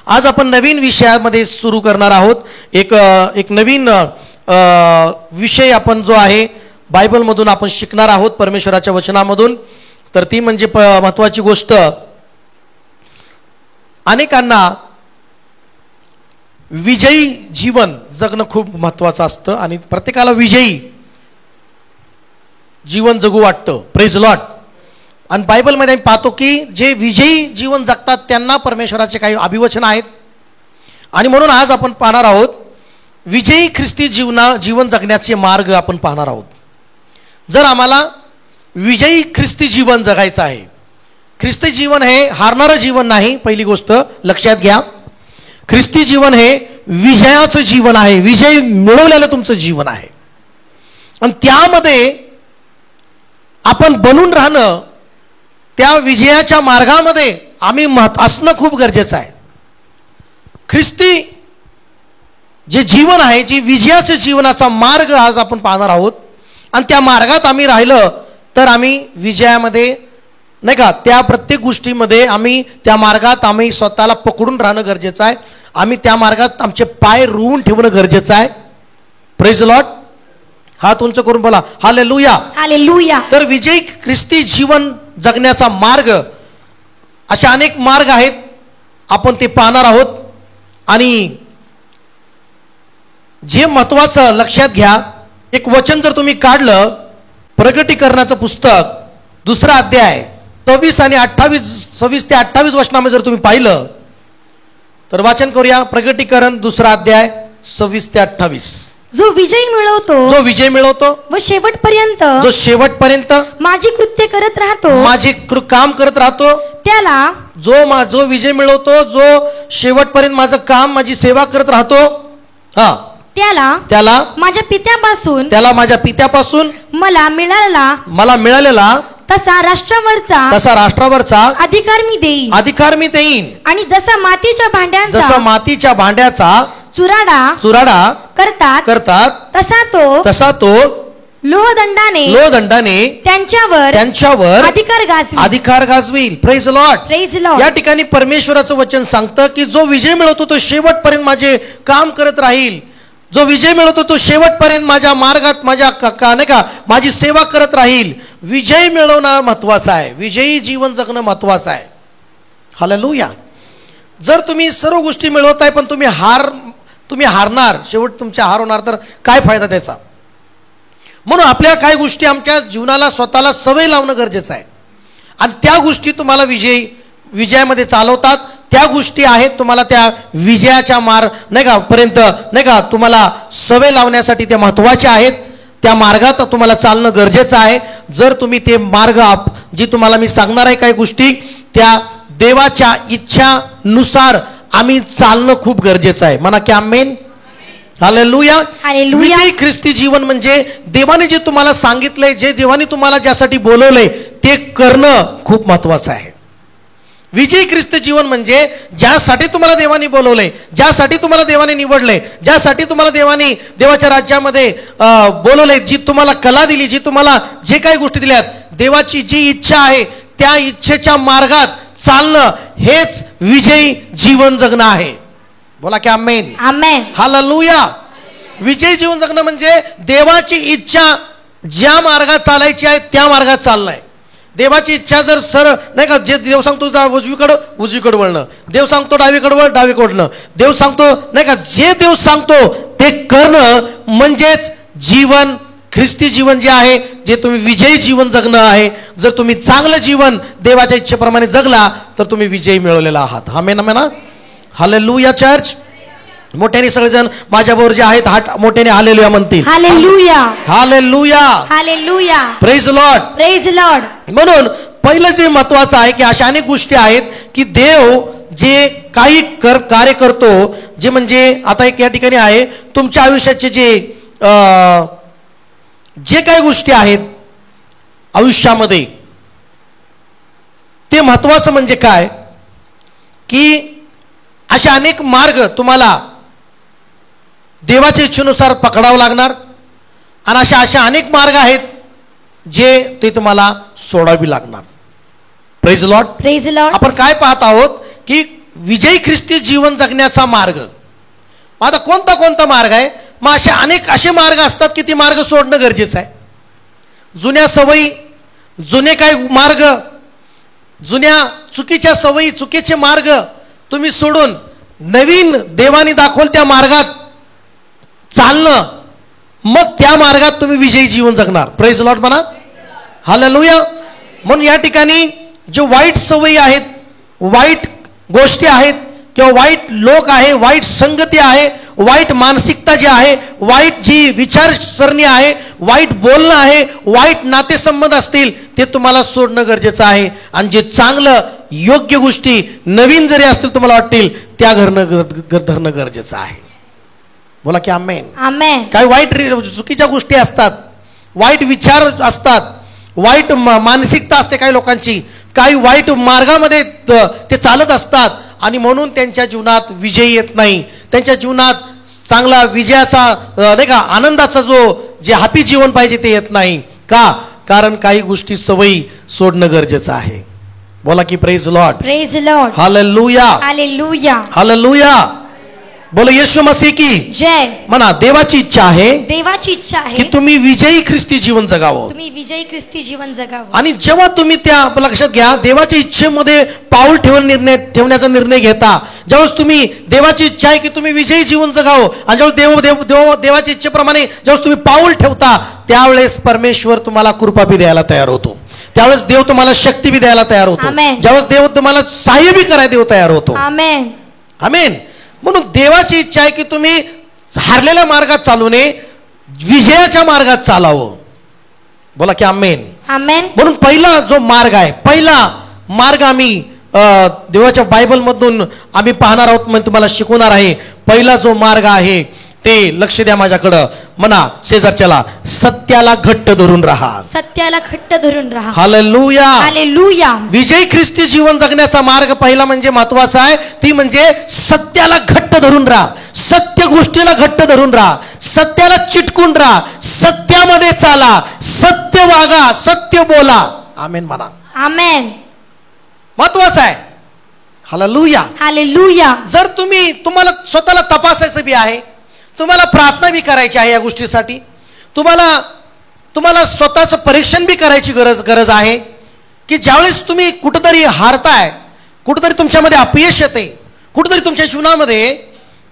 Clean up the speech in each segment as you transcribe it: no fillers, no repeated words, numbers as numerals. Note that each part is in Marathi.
आज आपण नवीन विषयामध्ये सुरू करणार आहोत. एक नवीन विषय आपण जो आहे बायबलमधून आपण शिकणार आहोत, परमेश्वराच्या वचनामधून. तर ती म्हणजे महत्त्वाची गोष्ट, अनेकांना विजयी जीवन जगणं खूप महत्त्वाचं असतं आणि प्रत्येकाला विजयी जीवन जगू वाटतं. Praise Lord. आणि बायबलमध्ये आम्ही पाहतो की जे विजयी जीवन जगतात त्यांना परमेश्वराचे काही अभिवचन आहेत. आणि म्हणून आज आपण पाहणार आहोत विजयी ख्रिस्ती जीवन जगण्याचे मार्ग आपण पाहणार आहोत. जर आम्हाला विजयी ख्रिस्ती जीवन जगायचं आहे, ख्रिस्ती जीवन हे हारणारं जीवन नाही, पहिली गोष्ट लक्षात घ्या. ख्रिस्ती जीवन हे विजयाचं जीवन आहे, विजय मिळवलेलं तुमचं जीवन आहे. आणि त्यामध्ये आपण बनून राहणं, त्या विजयाच्या मार्गामध्ये आम्ही असणं खूप गरजेचं आहे. ख्रिस्ती जे जीवन आहे, जे विजयाचं जीवनाचा मार्ग आज आपण पाहणार आहोत. आणि त्या मार्गात आम्ही राहिलं तर आम्ही विजयामध्ये नाही का, त्या प्रत्येक गोष्टीमध्ये आम्ही त्या मार्गात आम्ही स्वतःला पकडून राहणं गरजेचं आहे. आम्ही त्या मार्गात आमचे पाय रोवून ठेवणं गरजेचं आहे. Praise Lord. हात उंच करून बोला हालेलुया, हालेलुया. तर विजयी ख्रिस्ती जीवन जगण्याचा मार्ग, असे अनेक मार्ग आहेत, आपण ते पाहणार आहोत. आणि जे महत्त्वाचं लक्षात घ्या, एक वचन जर तुम्ही काढलं, प्रकटीकरणाचं पुस्तक 2 अध्याय 26 आणि 26 ते 28 वचनामध्ये जर तुम्ही पाहिलं तर वाचन करूया. प्रकटीकरण 2 अध्याय 26 ते 28. जो विजय मिळवतो व शेवटपर्यंत माझी कृत्य करत राहतो, माझे काम करत राहतो, त्याला जो विजय मिळवतो, जो शेवटपर्यंत माझं काम, माझी सेवा करत राहतो, त्याला माझ्या पित्यापासून मला मिळालेला तसा राष्ट्रावरचा अधिकार मी देईन. आणि जसा मातीच्या भांड्याचा चुराडा करतात तसा तो लोहदंडाने त्यांच्यावर अधिकार गाजवील. Praise Lord. या ठिकाणी परमेश्वराचं वचन सांगतं की जो विजय मिळवतो तो शेवटपर्यंत माझे काम करत राहील, जो विजय मिळवतो तो शेवटपर्यंत माझ्या मार्गात नाही का माझी सेवा करत राहील. विजय मिळवणं महत्वाचं आहे, विजयी जीवन जगणं महत्वाचं आहे. हालेलुया. जर तुम्ही सर्व गोष्टी मिळवताय पण तुम्ही हारणार, शेवट तुमच्या हार होणार, तर काय फायदा त्याचा. म्हणून आपल्या काही गोष्टी आमच्या जीवनाला स्वतःला सवय लावणं गरजेचं आहे. आणि त्या गोष्टी तुम्हाला विजयामध्ये चालवतात. त्या गोष्टी आहेत तुम्हाला त्या विजयाच्या नाही का पर्यंत नाही का तुम्हाला सवय लावण्यासाठी त्या महत्त्वाच्या आहेत. त्या मार्गात तुम्हाला चालणं गरजेचं आहे. जर तुम्ही ते मार्ग जी तुम्हाला मी सांगणार आहे काही गोष्टी, त्या देवाच्या इच्छानुसार आम्ही चालणं खूप गरजेचं आहे. म्हणा की आमेन. हालेलुया. विजयी ख्रिस्ती जीवन म्हणजे देवाने जे तुम्हाला सांगितलंय, जे देवाने तुम्हाला ज्यासाठी बोलवलंय ते करणं खूप महत्वाचं आहे. विजयी ख्रिस्ती जीवन म्हणजे ज्यासाठी तुम्हाला देवाने बोलवलंय, ज्यासाठी तुम्हाला देवाने निवडलंय, ज्यासाठी तुम्हाला देवाने देवाच्या राज्यामध्ये बोलवलंय, जी तुम्हाला कला दिली, जी तुम्हाला जे काही गोष्टी दिल्यात, देवाची जी इच्छा आहे त्या इच्छेच्या मार्गात चालणं हेच विजयी जीवन जगणं आहे. बोला की आमेन. आमेन. हालेलुया. विजयी जीवन जगणं म्हणजे देवाची इच्छा ज्या मार्गात चालायची आहे त्या मार्गात चालणं. देवाची इच्छा जर नाही का, जे देव सांगतो उजवीकडे वळणं, देव सांगतो डावीकडे वळणं, देव सांगतो नाही का, जे देव सांगतो ते करणं म्हणजेच जीवन, ख्रिस्ती जीवन जे आहे, जे तुम्ही विजयी जीवन जगणं आहे. जर तुम्ही चांगलं जीवन देवाच्या इच्छेप्रमाणे जगला तर तुम्ही विजयी मिळवलेला आहात. आमेन आमेन. हालेलुया. चर्च मोठ्याने सगळेजण माझ्याबरोबर जे आहेत मोठ्याने हालेलुया म्हणतील. Hallelujah, hallelujah, hallelujah. Praise Lord, praise Lord. म्हणून पहिलं जे महत्वाचं आहे की अशा अनेक गोष्टी आहेत की देव जे काही कार्य करतो, जे म्हणजे आता एक या ठिकाणी आहे तुमच्या आयुष्याचे जे काही गोष्टी आहेत आयुष्यामध्ये, ते महत्वाचं म्हणजे काय की अशा अनेक मार्ग तुम्हाला देवाच्या इच्छेनुसार पकडावं लागणार. आणि अशा अनेक मार्ग आहेत जे ते तुम्हाला सोडावी लागणार. Praise Lord. Praise Lord. आपण काय पाहत आहोत की विजयी ख्रिस्ती जीवन जगण्याचा मार्ग. आता कोणता कोणता मार्ग आहे? मग अनेक असे मार्ग असतात की ती मार्ग सोडणं गरजेचं आहे. जुन्या सवयी, जुने काय मार्ग, जुन्या चुकीच्या सवयी, चुकीचे मार्ग तुम्ही सोडून नवीन देवाने दाखवल त्या मार्गात चालणं, मग त्या मार्गात तुम्ही विजयी जीवन जगणार. प्रेज लॉर्ड म्हणा. हालेलुया. म्हणून या ठिकाणी जे वाईट सवयी आहेत, वाईट गोष्टी आहेत किंवा वाईट लोक आहे, वाईट संगती आहे, वाईट मानसिकता जी आहे, वाईट जी विचारसरणी आहे, वाईट बोलणं आहे, वाईट नातेसंबंध असतील ते तुम्हाला सोडणं गरजेचं आहे. आणि जे चांगलं योग्य गोष्टी नवीन जरी असतील तुम्हाला वाटतील त्या धरणं गरजेचं आहे. बोला की आमेन. आमेन. काही वाईट चुकीच्या गोष्टी असतात, वाईट विचार असतात, वाईट मानसिकता असते काही लोकांची, काही वाईट मार्गामध्ये ते चालत असतात आणि म्हणून त्यांच्या जीवनात विजय येत नाही. त्यांच्या जीवनात चांगला विजयाचा नाही का आनंदाचा जे हॅपी जीवन पाहिजे ते येत नाही. का? कारण काही गोष्टी सवयी सोडणं गरजेचं आहे. बोला की praise Lord. Praise Lord. Hallelujah. Hallelujah. Hallelujah. बोलो येशू मसीह की जय. म्हणा. देवाची इच्छा आहे, देवाची इच्छा आहे की तुम्ही विजयी ख्रिस्ती जीवन जगावं. तुम्ही विजयी ख्रिस्ती जीवन जगावं. आणि जेव्हा तुम्ही त्या लक्षात घ्या, देवाच्या इच्छेमध्ये पाऊल ठेवण्याचा निर्णय घेता, ज्यावेळेस तुम्ही देवाची इच्छा आहे की तुम्ही विजयी जीवन जगावं आणि जेव्हा देवाच्या इच्छेप्रमाणे ज्यावेळेस तुम्ही पाऊल ठेवता त्यावेळेस परमेश्वर तुम्हाला कृपा बी द्यायला तयार होतो. त्यावेळेस देव तुम्हाला शक्ती बी द्यायला तयार होतो. ज्यावेळेस देव तुम्हाला सहाय्य बी करायला देव तयार होतो. आमेन. आमेन. म्हणून देवाची इच्छा आहे की तुम्ही हारलेल्या मार्गात चालू नये, विजयाच्या मार्गात चालावं. बोला की आमेन. आमेन. म्हणून पहिला जो मार्ग आहे, पहिला मार्ग आम्ही देवाच्या बायबल मधून आम्ही पाहणार आहोत, म्हणजे तुम्हाला शिकवणार आहे. पहिला जो मार्ग आहे ते लक्ष द्या माझ्याकडं. म्हणा शेजारच्याला, सत्याला घट्ट धरून राहा. सत्याला घट्ट धरून राहा. हालेलुया. हालेलुया. विजयी ख्रिस्ती जीवन जगण्याचा मार्ग पहिला म्हणजे महत्वाचा आहे, ती म्हणजे सत्याला घट्ट धरून राहा. सत्य गोष्टीला घट्ट धरून राहा. सत्याला चिटकून राहा. सत्यामध्ये चाला. सत्य वागा. सत्य बोला. आमेन म्हणा. आमेन. महत्वाचं आहे. हालेलुया. हालेलुया. जर तुम्हाला स्वतःला तपासायचं बी आहे, तुम्हाला प्रार्थना बी करायची आहे या गोष्टीसाठी, तुम्हाला स्वतःचं परीक्षण बी करायची गरज आहे की ज्यावेळेस तुम्ही कुठंतरी हारताय, कुठंतरी तुमच्यामध्ये अपयश येते, कुठंतरी तुमच्या जीवनामध्ये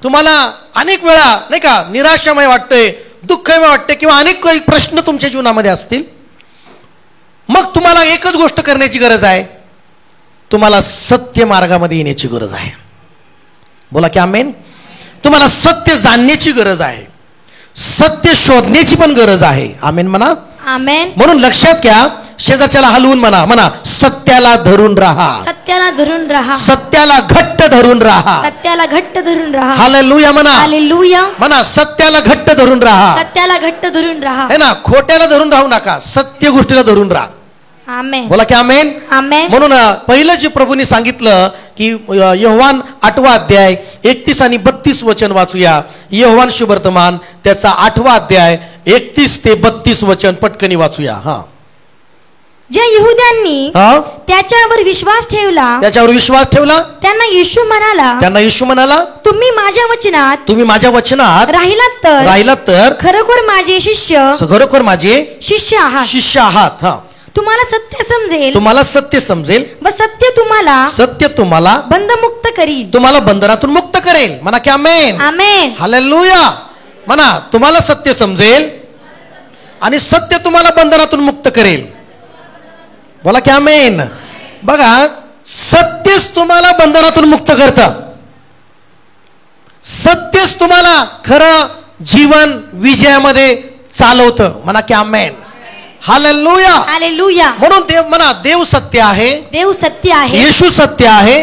तुम्हाला अनेक वेळा नाही का निराशामय वाटतंय, दुःखमय वाटते किंवा अनेक काही प्रश्न तुमच्या जीवनामध्ये असतील, मग तुम्हाला एकच गोष्ट करण्याची गरज आहे, तुम्हाला सत्य मार्गामध्ये येण्याची गरज आहे. बोला की आमेन. तुम्हाला सत्य जाणण्याची गरज आहे, सत्य शोधण्याची पण गरज आहे. आमेन म्हणा. आमेन. म्हणून लक्षात घ्या, शेजारच्याला हलवून म्हणा सत्याला धरून राहा. सत्याला धरून राहा. सत्याला घट्ट धरून राहा. सत्याला घट्ट धरून राहा. हालेलुया म्हणा. हालेलुया म्हणा. सत्याला घट्ट धरून राहा. सत्याला घट्ट धरून राहा. है ना. खोट्याला धरून राहू नका, सत्य गोष्टीला धरून राहा. आमेन. बोला की आमेन. आमेन. म्हणून पहिलं जे प्रभूंनी सांगितलं की योहान 8वा अध्याय 31 आणि 32 वचन वाचूया. योहान शुभवर्तमान त्याचा 8वा अध्याय 31 ते 32 वचन पटकनी वाचूया. हा. ज्या यहुद्यांनी त्याच्यावर विश्वास ठेवला त्यांना येशू म्हणाला, तुम्ही माझ्या वचनात राहिलात तर खरोखर माझे शिष्य आहात. हा. तुम्हाला सत्य समजेल व सत्य तुम्हाला बंधमुक्त करील. तुम्हाला बंधनातून मुक्त करेल. म्हणा की आमेन. आमेन. हालेलुया. म्हणा. तुम्हाला सत्य समजेल आणि सत्य तुम्हाला बंधनातून मुक्त करेल. बोला की आमेन. बघा, सत्यच तुम्हाला बंधनातून मुक्त करतं. सत्यच तुम्हाला खरं जीवन विजयामध्ये चालवतं. म्हणा की आमेन. हालेलुया. हालेलुया. म्हणून देव सत्य आहे. येशू सत्य आहे.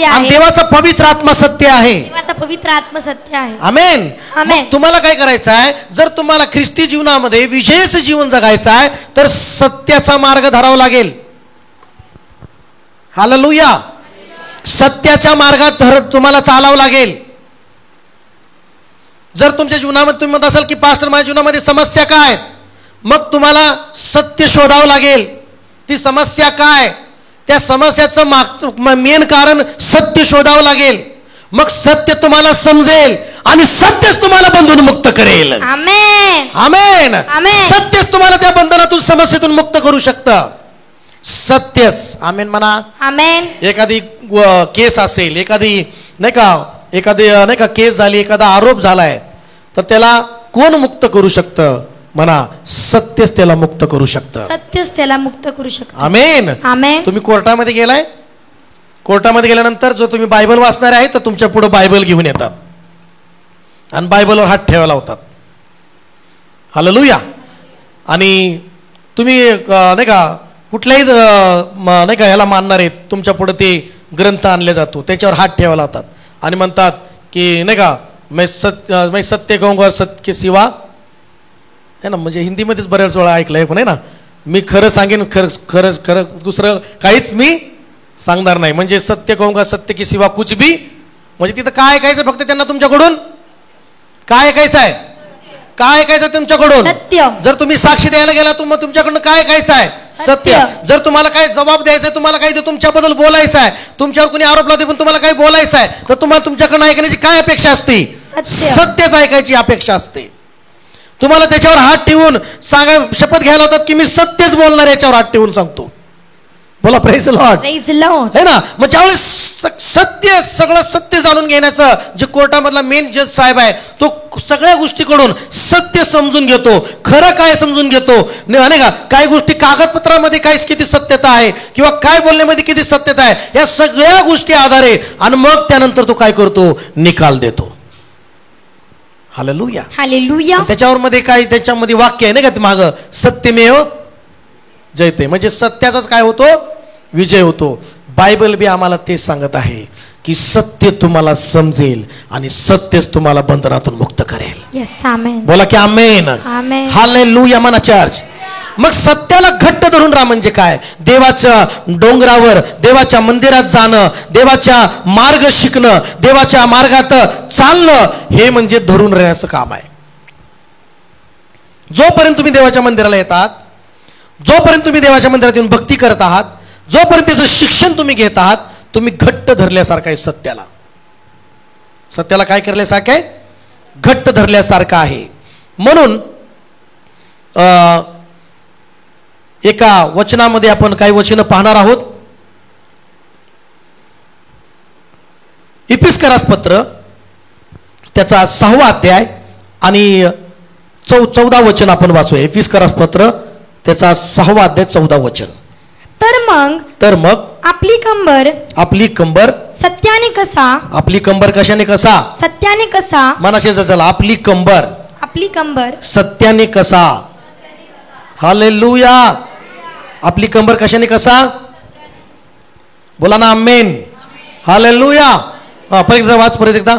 आणि देवाचा पवित्र आत्मा सत्य आहे. आमेन. तुम्हाला काय करायचं आहे, जर तुम्हाला ख्रिस्ती जीवनामध्ये विजयाचं जीवन जगायचं आहे तर सत्याचा मार्ग धरावा लागेल. हालेलुया. सत्याच्या मार्गात तुम्हाला चालावं लागेल. जर तुमच्या जीवनामध्ये तुम्ही म्हणत असाल की पास्टर माझ्या जीवनामध्ये समस्या काय, मग तुम्हाला सत्य शोधावं लागेल. ती समस्या काय, त्या समस्याचं मागचं मेन कारण सत्य शोधावं लागेल. मग सत्य तुम्हाला समजेल आणि सत्यच तुम्हाला बंधून मुक्त करेल. आमेन. आमेन. आमेन. सत्यच तुम्हाला त्या बंधनातून समस्येतून मुक्त करू शकतं. सत्यच. आमेन म्हणा. आमेन. एखादी केस असेल, एखादी नाही का केस झाली, एखादा आरोप झालाय, तर त्याला कोण मुक्त करू शकतं? म्हणा, सत्यच त्याला मुक्त करू शकतं. सत्यच त्याला मुक्त करू शकतं. आमेन. आमेन. तुम्ही कोर्टामध्ये गेलाय, कोर्टामध्ये गेल्यानंतर जो तुम्ही बायबल वाचणार आहे तर तुमच्या पुढे बायबल घेऊन येतात आणि बायबलवर हात ठेवायला होतात. हालेलुया. आणि तुम्ही नाही का कुठल्याही नाही का याला मानणार आहेत, तुमच्या पुढे ते ग्रंथ आणले जातो, त्याच्यावर हात ठेवायला होतात आणि म्हणतात की नाही का मैं सत्य कहूंगा सत्य के सिवा, है ना. म्हणजे हिंदीमध्येच बऱ्याच वेळा ऐकलंय पण आहे ना. मी खरं सांगेन, खरं दुसरं काहीच मी सांगणार नाही. म्हणजे सत्य कहूंगा सत्य की सिवा कुछ भी. म्हणजे तिथं काय ऐकायचं? फक्त त्यांना तुमच्याकडून काय ऐकायचं आहे? काय ऐकायचं तुमच्याकडून? सत्य. जर तुम्ही साक्षी द्यायला गेला तर मग तुमच्याकडून काय ऐकायचं आहे? सत्य. जर तुम्हाला काय जबाब द्यायचा आहे, तुम्हाला काही तुमच्याबद्दल बोलायचं आहे, तुमच्यावर कोणी आरोप लावते पण तुम्हाला काही बोलायचं आहे, तर तुम्हाला तुमच्याकडून ऐकण्याची काय अपेक्षा असते? सत्यच ऐकायची अपेक्षा असते. तुम्हाला त्याच्यावर हात ठेवून शपथ घ्यायला होतात की मी सत्यच बोलणार, याच्यावर हात ठेवून सांगतो. बोला प्रेज लॉर्ड. Praise Lord. है ना. मग ज्यावेळेस सत्य, सगळं सत्य जाणून घेण्याचं जे कोर्टामधला मेन जज साहेब आहे, तो सगळ्या गोष्टीकडून सत्य समजून घेतो, खरं काय समजून घेतो नाही का. काही गोष्टी कागदपत्रामध्ये काय किती सत्यता आहे किंवा काय बोलण्यामध्ये किती सत्यता आहे, या सगळ्या गोष्टी आधारे आणि मग त्यानंतर तो काय करतो? निकाल देतो. हालेलुया. हालेलुया. त्याच्यावर मध्ये काय, त्याच्यामध्ये वाक्य आहे नाही का मागं, सत्यमेव जयते. म्हणजे सत्याचाच काय होतो? विजय होतो. बायबल बी आम्हाला तेच सांगत आहे की सत्य तुम्हाला समजेल आणि सत्यच तुम्हाला बंधनातून मुक्त करेल. येस. आमेन. बोला की आमेन. आमेन. हालेलुया म्हणा चर्च. मग सत्याला घट्ट धरून राहा म्हणजे काय? देवाच्या डोंगरावर, देवाच्या मंदिरात जाणं, देवाच्या मार्ग शिकणं, देवाच्या मार्गात चालणं, हे म्हणजे धरून राहण्याचं काम आहे. जोपर्यंत तुम्ही देवाच्या मंदिराला येतात, जोपर्यंत तुम्ही देवाच्या मंदिरात येऊन भक्ती करत आहात, जोपर्यंत त्याचं शिक्षण तुम्ही घेत आहात, तुम्ही घट्ट धरल्यासारखं आहे सत्याला. सत्याला काय करल्यासारखं आहे? घट्ट धरल्यासारखं आहे. म्हणून एका वचनामध्ये आपण काही वचनं पाहणार आहोत. इफिस्करास पत्र त्याचा 6वा अध्याय आणि 14 वचन आपण वाचूया. इफिस्करास पत्र त्याचा 6वा अध्याय 14 वचन. तर मग आपली कंबर सत्याने कसा. आपली कंबर कशाने कसा? सत्याने कसा. मनाशी चला. आपली कंबर सत्याने कसा. हालेलुया. आपली कंबर कशाने कसा? बोला ना आमेन. हालेलुया. परत एकदा वाच, परत एकदा.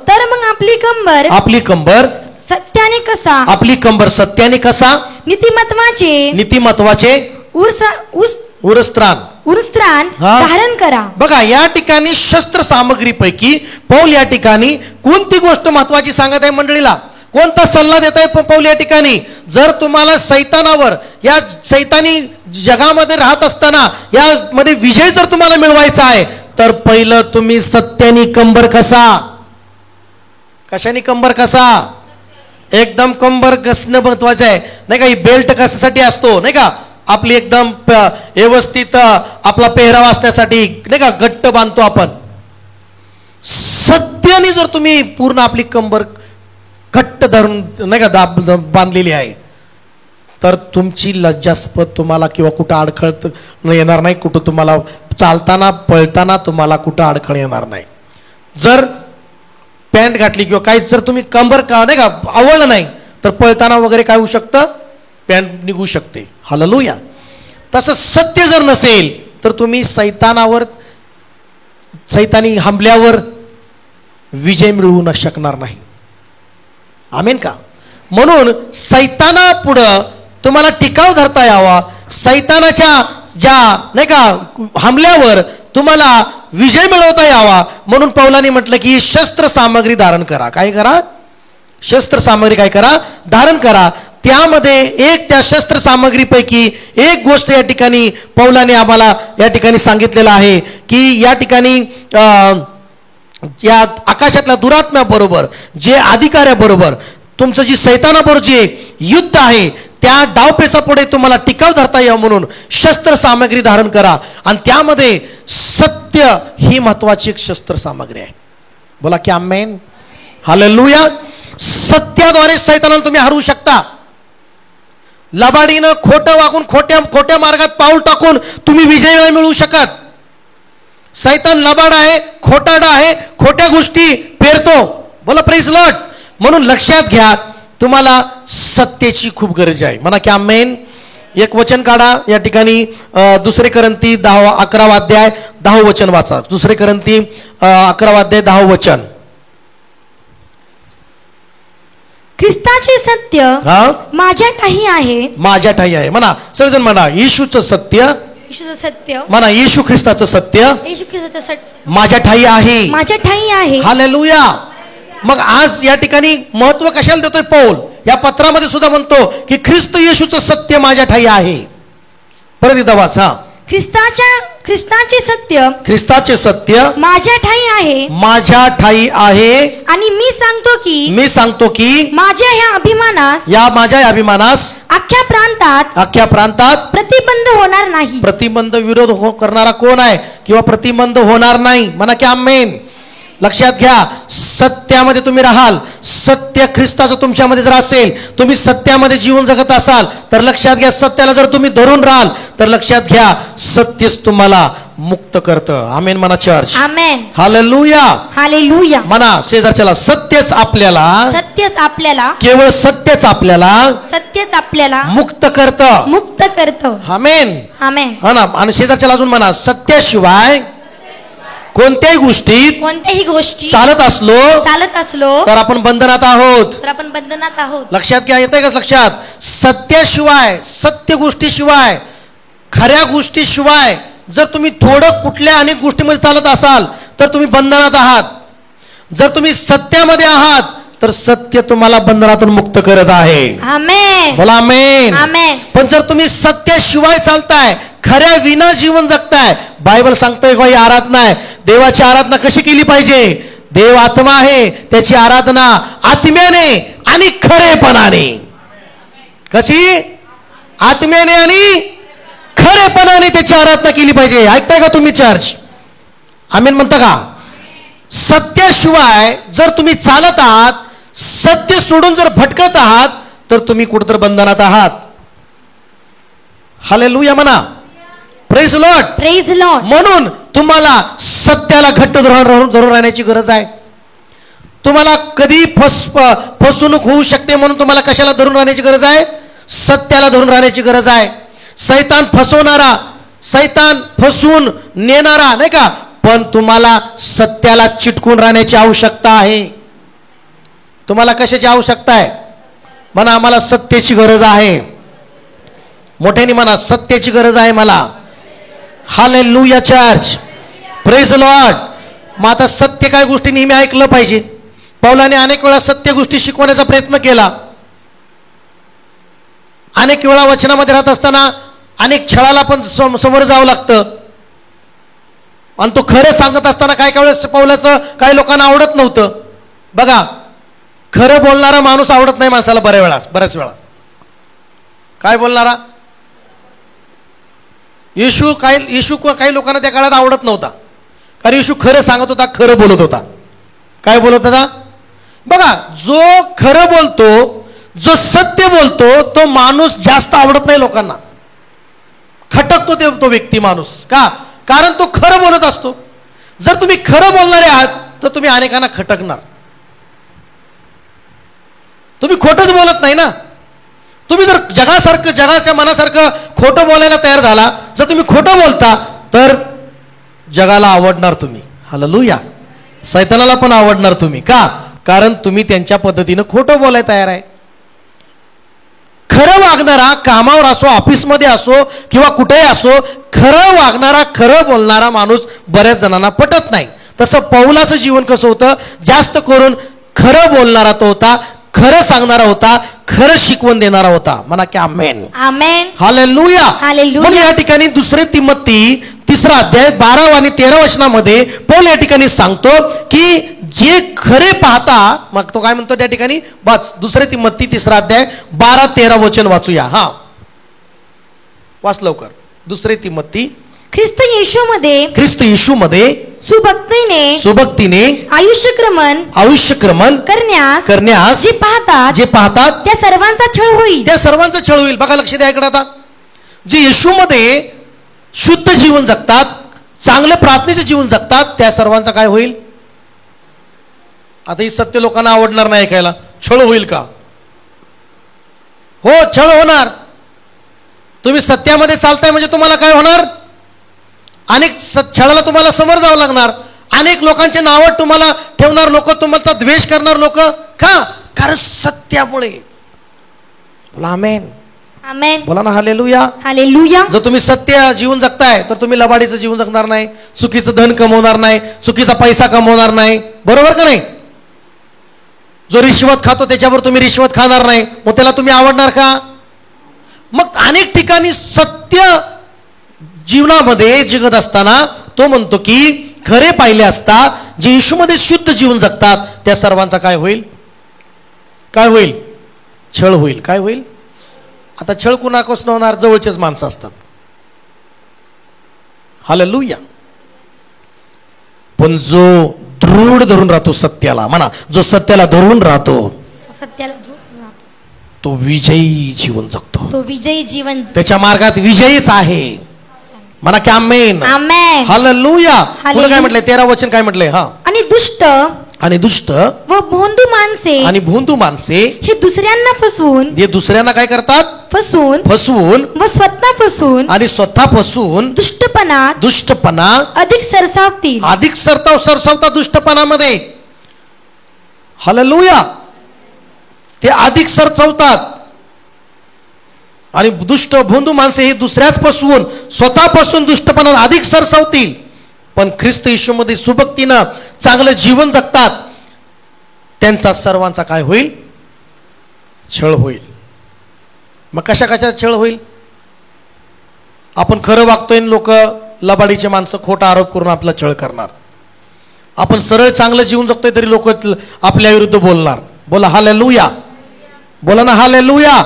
तर मग आपली कंबर सत्याने कसा. आपली कंबर सत्याने कसा. नीतिमत्वाचे उरस्त्राण धारण करा. बघा, या ठिकाणी शस्त्र सामग्रीपैकी पौल या ठिकाणी कोणती गोष्ट महत्वाची सांगत आहे मंडळीला? कोणता सल्ला देत आहे पौल या ठिकाणी? जर तुम्हाला सैतानावर, या सैतानी जगामध्ये राहत असताना यामध्ये विजय जर तुम्हाला मिळवायचा आहे, तर पहिलं तुम्ही सत्याने कंबर कसा. कशाने कंबर कसा? एकदम कंबर कसणं महत्वाचं आहे नाही का. ही बेल्ट कशासाठी असतो नाही का? आपली एकदम व्यवस्थित आपला पेहराव असण्यासाठी नाही का, घट्ट बांधतो आपण. सत्याने जर तुम्ही पूर्ण आपली कंबर घट्ट धरून नाही का बांधलेली आहे, तर तुमची लज्जास्पद तुम्हाला किंवा कुठं अडखळ येणार नाही. कुठं तुम्हाला चालताना पळताना तुम्हाला कुठं अडखळ येणार नाही. जर पॅन्ट घातली किंवा काही जर तुम्ही कंबर का नाही का आवडलं नाही, तर पळताना वगैरे काय होऊ शकतं? पॅन्ट निघू शकते. हालेलुया. तसं सत्य जर नसेल तर तुम्ही सैतानी हमल्यावर विजय मिळवू न शकणार नाही. आमेन का? म्हणून सैताना पुढं तुम्हाला टिकाव धरता यावा, सैतानाच्या ज्या नाही का हमल्यावर तुम्हाला विजय मिळवता यावा, म्हणून पौलाने म्हटलं की शस्त्र सामग्री धारण करा. काय करा? शस्त्र सामग्री काय करा? धारण करा. त्यामध्ये एक त्या शस्त्र सामग्रीपैकी एक गोष्ट या ठिकाणी पौलाने आम्हाला या ठिकाणी सांगितलेलं आहे की या ठिकाणी या आकाशातल्या दुरात्म्याबरोबर, जे अधिकाऱ्याबरोबर, तुमचं जी सैतानाबरोबर जे युद्ध आहे त्या डावपेचा पुढे तुम्हाला टिकाव धरता यावं म्हणून शस्त्र सामग्री धारण करा. आणि त्यामध्ये सत्य ही महत्वाची एक शस्त्र सामग्री आहे. बोला की आमेन, हालेलुया. सत्याद्वारे सैतानाला तुम्ही हरवू शकता. लबाडीनं खोटं वागून खोट्या मार्गात पाऊल टाकून तुम्ही विजय नाही मिळवू शकत. सैतान लबाड आहे, खोटाडा आहे, खोट्या गोष्टी पेरतो. बोला प्रेज लॉर्ड. म्हणून लक्षात घ्या, तुम्हाला सत्याची खूप गरज आहे. म्हणा की आमेन. एक वचन काढा या ठिकाणी 2 करंती 11 अध्याय 10 वचन वाचा. 2 करंती 11 अध्याय 10 वचन. ख्रिस्ताचे सत्य माझ्या ठाई आहे. माझ्या ठाई आहे. म्हणा सर्वजण म्हणा, येशूचं सत्य, येशूचं सत्य, म्हणा येशू ख्रिस्ताचं सत्य, येशू ख्रिस्ताचं सत्य माझ्या ठाई आहे. माझ्या ठाई आहे. हालेलुया. मग आज या ठिकाणी महत्व कशाला देतोय पौल? या पत्रामध्ये सुद्धा म्हणतो की ख्रिस्त येशूचं सत्य माझ्या ठाई आहे. परत एकदा वाचा. ख्रिस्ताचे सत्य, ख्रिस्ताचे सत्य माझ्या ठाई आहे. माझ्या ठाई आहे. आणि मी सांगतो की माझ्या ह्या अभिमानास अख्ख्या प्रांतात प्रतिबंध होणार नाही. प्रतिबंध विरोध करणारा कोण आहे किंवा प्रतिबंध होणार नाही? म्हणा की आमेन. लक्षात घ्या, सत्यामध्ये तुम्ही राहाल. सत्य ख्रिस्ताचं तुमच्यामध्ये जर असेल, तुम्ही सत्यामध्ये जीवन जगत असाल तर लक्षात घ्या, सत्याला जर तुम्ही धरून राहाल तर लक्षात घ्या, सत्यच तुम्हाला मुक्त करतं. आमेन म्हणा चर्च. आमेन. हालेलुया. हालेलुया. म्हणा शेजारच्याला, सत्यच आपल्याला केवळ सत्यच आपल्याला मुक्त करतं. आमेन. आमेन. हा ना. आणि शेजारच्याला अजून म्हणा, सत्याशिवाय कोणत्याही गोष्टी चालत असलो तर आपण बंधनात आहोत. लक्षात घ्या. येतंय का लक्षात? सत्याशिवाय, सत्य गोष्टीशिवाय, खऱ्या गोष्टीशिवाय जर तुम्ही थोडं कुठल्या अनेक गोष्टीमध्ये चालत असाल तर तुम्ही बंधनात आहात. जर तुम्ही सत्यामध्ये आहात तर सत्य तुम्हाला बंधनातून मुक्त करत आहे. आमेन. बोला आमेन. आमेन. पण जर तुम्ही सत्याशिवाय चालताय, खऱ्या विना जीवन जगताय, बायबल सांगतोय काही आराधना आहे. देवाची आराधना कशी केली पाहिजे? देव आत्मा आहे, त्याची आराधना आत्म्याने आणि खरेपणाने. कशी? आत्म्याने आणि खरेपणाने त्याची आराधना केली पाहिजे. ऐकताय का तुम्ही चर्च? आमेन म्हणता का? सत्याशिवाय जर तुम्ही चालत आहात, सत्य सोडून जर भटकत आहात तर तुम्ही कुठेतरी बंधनात आहात. हालेलुया म्हणा. Praise Lord. Praise Lord. म्हणून तुम्हाला सत्याला घट्ट धरून राहण्याची गरज आहे. तुम्हाला कधी फसवणूक होऊ शकते म्हणून तुम्हाला कशाला धरून राहण्याची गरज आहे? सत्याला धरून राहण्याची गरज आहे. सैतान फसवणारा, सैतान फसवून नेणारा नाही का, पण तुम्हाला सत्याला चिटकून राहण्याची आवश्यकता आहे. तुम्हाला कशाची आवश्यकता आहे? म्हणा, आम्हाला सत्याची गरज आहे. मोठ्याने म्हणा, सत्याची गरज आहे मला. Hallelujah church. Praise Lord. मग आता सत्य काय गोष्टी नेहमी ऐकलं पाहिजे. पौलाने अनेक वेळा सत्य गोष्टी शिकवण्याचा प्रयत्न केला. अनेक वेळा वचनामध्ये राहत असताना अनेक छळाला पण समोर जावं लागतं. आणि तो खरं सांगत असताना काय काय वेळेस पौलाचं काही लोकांना आवडत नव्हतं. बघा, खरं बोलणारा माणूस आवडत नाही माणसाला बऱ्याच वेळा. काय बोलणारा? येशू काही लोकांना त्या काळात आवडत नव्हता, कारण येशू खरं सांगत होता, खरं बोलत होता. काय बोलत होता? बघा, जो खरं बोलतो, जो सत्य बोलतो, तो माणूस जास्त आवडत नाही लोकांना. खटकतो तो व्यक्ती, माणूस. का? कारण तो खरं बोलत असतो. जर तुम्ही खरं बोलणारे आहात तर तुम्ही अनेकांना खटकणार. तुम्ही खोटंच बोलत नाही ना. तुम्ही जर जगाच्या मनासारखं खोटं बोलायला तयार झाला, जर तुम्ही खोटं बोलता तर जगाला आवडणार तुम्ही. हालेलुया. सैतानाला पण आवडणार तुम्ही. का? कारण तुम्ही त्यांच्या पद्धतीनं खोटं बोलायला तयार आहे. खरं वागणारा, कामावर असो, ऑफिसमध्ये असो किंवा कुठेही असो, खरं वागणारा, खरं बोलणारा माणूस बऱ्याच जणांना पटत नाही. तसं पौलाचं जीवन कसं होतं? जास्त करून खरं बोलणारा तो होता, खरं सांगणारा होता, खरं शिकवण देणारा होता. म्हणा की आमेन. आमेन. हालेलुया. हालेलुया. म्हणून या ठिकाणी 2 तिमोथी 3 अध्याय 12 आणि 13 वचनामध्ये पौल या ठिकाणी सांगतो की जे खरे पाहता, मग तो काय म्हणतो त्या ठिकाणी, बस 2 तिमोथी 3 अध्याय 12-13 वचन वाचूया. हा, वाच लवकर. 2 तिमोथी. ख्रिस्त येशूमध्ये सुभक्तीने आयुष्यक्रमण करण्यास जे पाहतात त्या सर्वांचा छळ होईल. बघा, लक्ष द्या इकडे. आता जे येशूमध्ये शुद्ध जीवन जगतात, चांगलं प्रार्थनेचं जीवन जगतात, त्या सर्वांचा काय होईल? आता ही सत्य लोकांना आवडणार नाही ऐकायला. छळ होईल का? हो, छळ होणार. तुम्ही सत्यामध्ये चालताय म्हणजे तुम्हाला काय होणार? अनेक छळाला तुम्हाला समोर जावं लागणार. अनेक लोकांचे नाव तुम्हाला ठेवणार लोक, तुमचा द्वेष करणार लोक. का? कारण सत्यामुळे. बोला आमेन. आमेन. बोला ना हालेलुया. हालेलुया. जर तुम्ही सत्य जीवन जगताय तर तुम्ही लबाडीचं जीवन जगणार नाही, चुकीचं धन कमवणार नाही, चुकीचा पैसा कमवणार नाही. बरोबर का नाही? जो रिश्वत खातो त्याच्यावर तुम्ही रिश्वत खाणार नाही, मग त्याला तुम्ही आवडणार का? मग अनेक ठिकाणी सत्य जीवनामध्ये जगत असताना तो म्हणतो की खरे पाहिले असता जे येशूमध्ये शुद्ध जीवन जगतात त्या सर्वांचा काय होईल? काय होईल? छळ होईल. काय होईल? आता छळ कुणापासून होणार? जवळचेच माणसं असतात. हालेलुया. पण जो दृढ धरून राहतो सत्याला, म्हणा, जो सत्याला धरून राहतो तो विजयी जीवन जगतो. तो विजयी जीवन, त्याच्या मार्गात विजयीच आहे. म्हणा की आमेन. आमेन. हालेलुया. पुढे काय म्हटलंय? 13 वचन काय म्हटलंय? हा, आणि दुष्ट व भोंदू माणसे हे दुसऱ्यांना काय करतात? फसवून व स्वतः फसून दुष्टपणा अधिक सरसावतात दुष्टपणामध्ये. हालेलुया. ते अधिक सरसावतात. आणि दुष्ट भोंदू माणसे हे दुसऱ्याच फसवून स्वतःपासून दुष्टपणात अधिक सरसावतील. पण ख्रिस्त येशूमध्ये सुभक्तीनं चांगलं जीवन जगतात त्यांचा सर्वांचा काय होईल? छळ होईल. मग कशा छळ होईल? आपण खरं वागतोय, लोक लबाडीचे माणसं खोटा आरोप करून आपला छळ करणार. आपण सरळ चांगलं जीवन जगतोय तरी लोक आपल्या विरुद्ध बोलणार. बोला हालेलुया. बोला ना हालेलुया.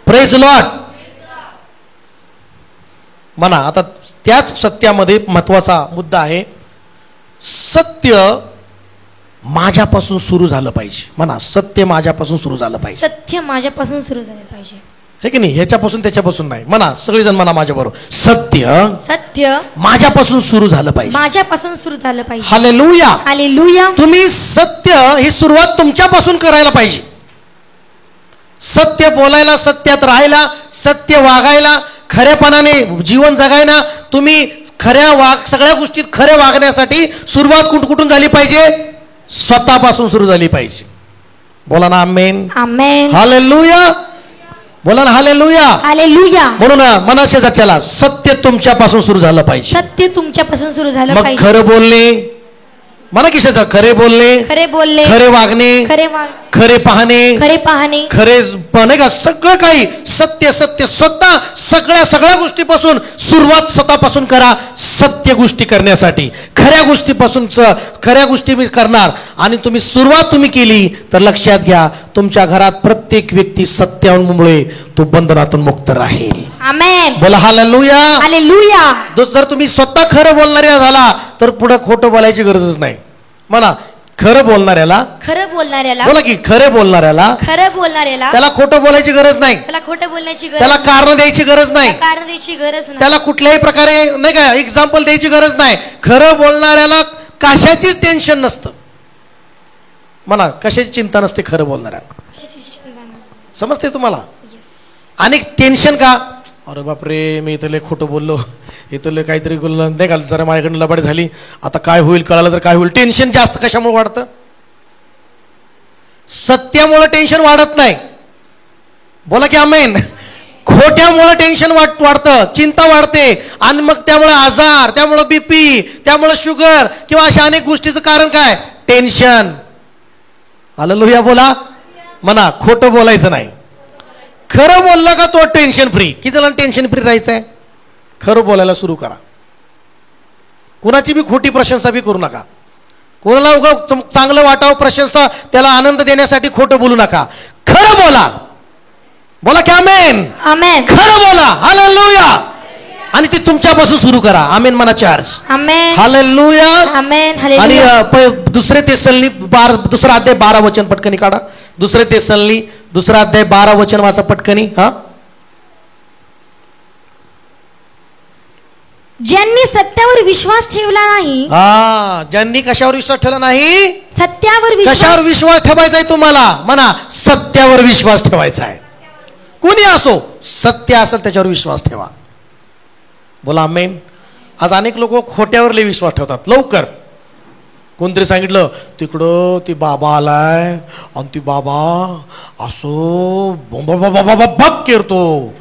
Praise Lord. म्हणा, आता त्याच सत्यामध्ये महत्वाचा मुद्दा आहे. सत्य माझ्यापासून सुरू झालं पाहिजे. म्हणा, सत्य माझ्यापासून सुरू झालं पाहिजे. सत्य माझ्यापासून सुरू झालं पाहिजे. हे की नाही? ह्याच्यापासून त्याच्यापासून नाही. म्हणा सगळेजण, म्हणा माझ्या बरोबर, सत्य माझ्यापासून सुरू झालं पाहिजे. माझ्यापासून सुरू झालं पाहिजे. हालेलुया. हालेलुया. तुम्ही सत्य ही सुरुवात तुमच्यापासून करायला पाहिजे. सत्य बोलायला, सत्यात राहायला, सत्य वागायला, खऱ्यापणाने जीवन जगायला, तुम्ही सगळ्या गोष्टीत खरे वागण्यासाठी सुरुवात कुठून झाली पाहिजे? स्वतःपासून सुरू झाली पाहिजे. बोला ना आमेन. आमेन. हालेलुया. बोला ना हालेलुया. हालेलुया. म्हणून मना शेजारच्याला सत्य तुमच्यापासून सुरू झालं पाहिजे. सत्य तुमच्यापासून सुरू झालं पाहिजे. मग खरं बोलणे, म्हणा की शेजार, खरे बोलणे, खरे वागणे, खरे पाहणे, खरे नाही का, सगळं काही सत्य स्वतः सगळ्या गोष्टीपासून सुरुवात स्वतःपासून करा. सत्य गोष्टी करण्यासाठी खऱ्या गोष्टी मी करणार. आणि तुम्ही सुरुवात केली तर लक्षात घ्या, तुमच्या घरात प्रत्येक व्यक्ती सत्यामुळे तो बंधनातून मुक्त राहील. आमेन. बोला हालेलुया. हालेलुया. जर तुम्ही स्वतः खरं बोलणाऱ्या झाला तर पुढे खोटं बोलायची गरजच नाही. म्हणा, खरं बोलणाऱ्याला बोला की खरं बोलणाऱ्याला त्याला खोटं बोलायची गरज नाही. त्याला कारण द्यायची गरज नाही. त्याला कुठल्याही प्रकारे नाही का एक्झाम्पल द्यायची गरज नाही. खरं बोलणाऱ्याला कशाचीच टेन्शन नसतं. म्हणा, कशाची चिंता नसते खरं बोलणाऱ्याला. समजते तुम्हाला? अनेक टेन्शन का? अरे बापरे, मी इथं लय खोटं बोललो, इथं काहीतरी बोललं नाही का, जरा माझ्याकडून लबाड झाली, आता काय होईल, कळालं तर काय होईल. टेन्शन जास्त कशामुळे वाढतं? सत्यामुळे टेन्शन वाढत नाही. बोला की आमेन. खोट्यामुळे टेन्शन वाढतं, चिंता वाढते, आणि मग त्यामुळे आजार, त्यामुळे बीपी, त्यामुळे शुगर किंवा अशा अनेक गोष्टीचं कारण काय? टेन्शन. हालेलुया. बोला. म्हणा खोटं बोलायचं नाही. खरं बोललं का तो टेन्शन फ्री. किती जणांना टेन्शन फ्री राहायचं आहे? खरं बोलायला सुरू करा. कुणाची बी खोटी प्रशंसा बी करू नका. कोणाला उगा चांगलं वाटावं प्रशंसा त्याला आनंद देण्यासाठी खोटं बोलू नका. खरं बोला. बोला की आमेन. आमेन. खरं बोला. हालेलुया. आणि ते तुमच्यापासून सुरू करा. आमेन म्हणा. चार्ज. आमेन. हालेलुया. आमेन. आणि हालेलुया. दुसरे तेसलनी 2 अध्याय 12 वचन पटकनी काढा. दुसरे तेसलनी 2 अध्याय 12 वचन वाचा पटकनी. हा. ज्यांनी सत्यावर विश्वास ठेवला नाही. ज्यांनी कशावर विश्वास ठेवला नाही? सत्यावर कशावर विश्वास ठेवायचा आहे तुम्हाला? म्हणा सत्यावर विश्वास ठेवायचा आहे. कोणी असो, सत्य असेल त्याच्यावर विश्वास ठेवा. बोला आमेन. आज अनेक लोक खोट्यावर लय विश्वास ठेवतात. लवकर कोणतरी सांगितलं तिकडं ती बाबा आलाय आणि ती बाबा असं बघ करतो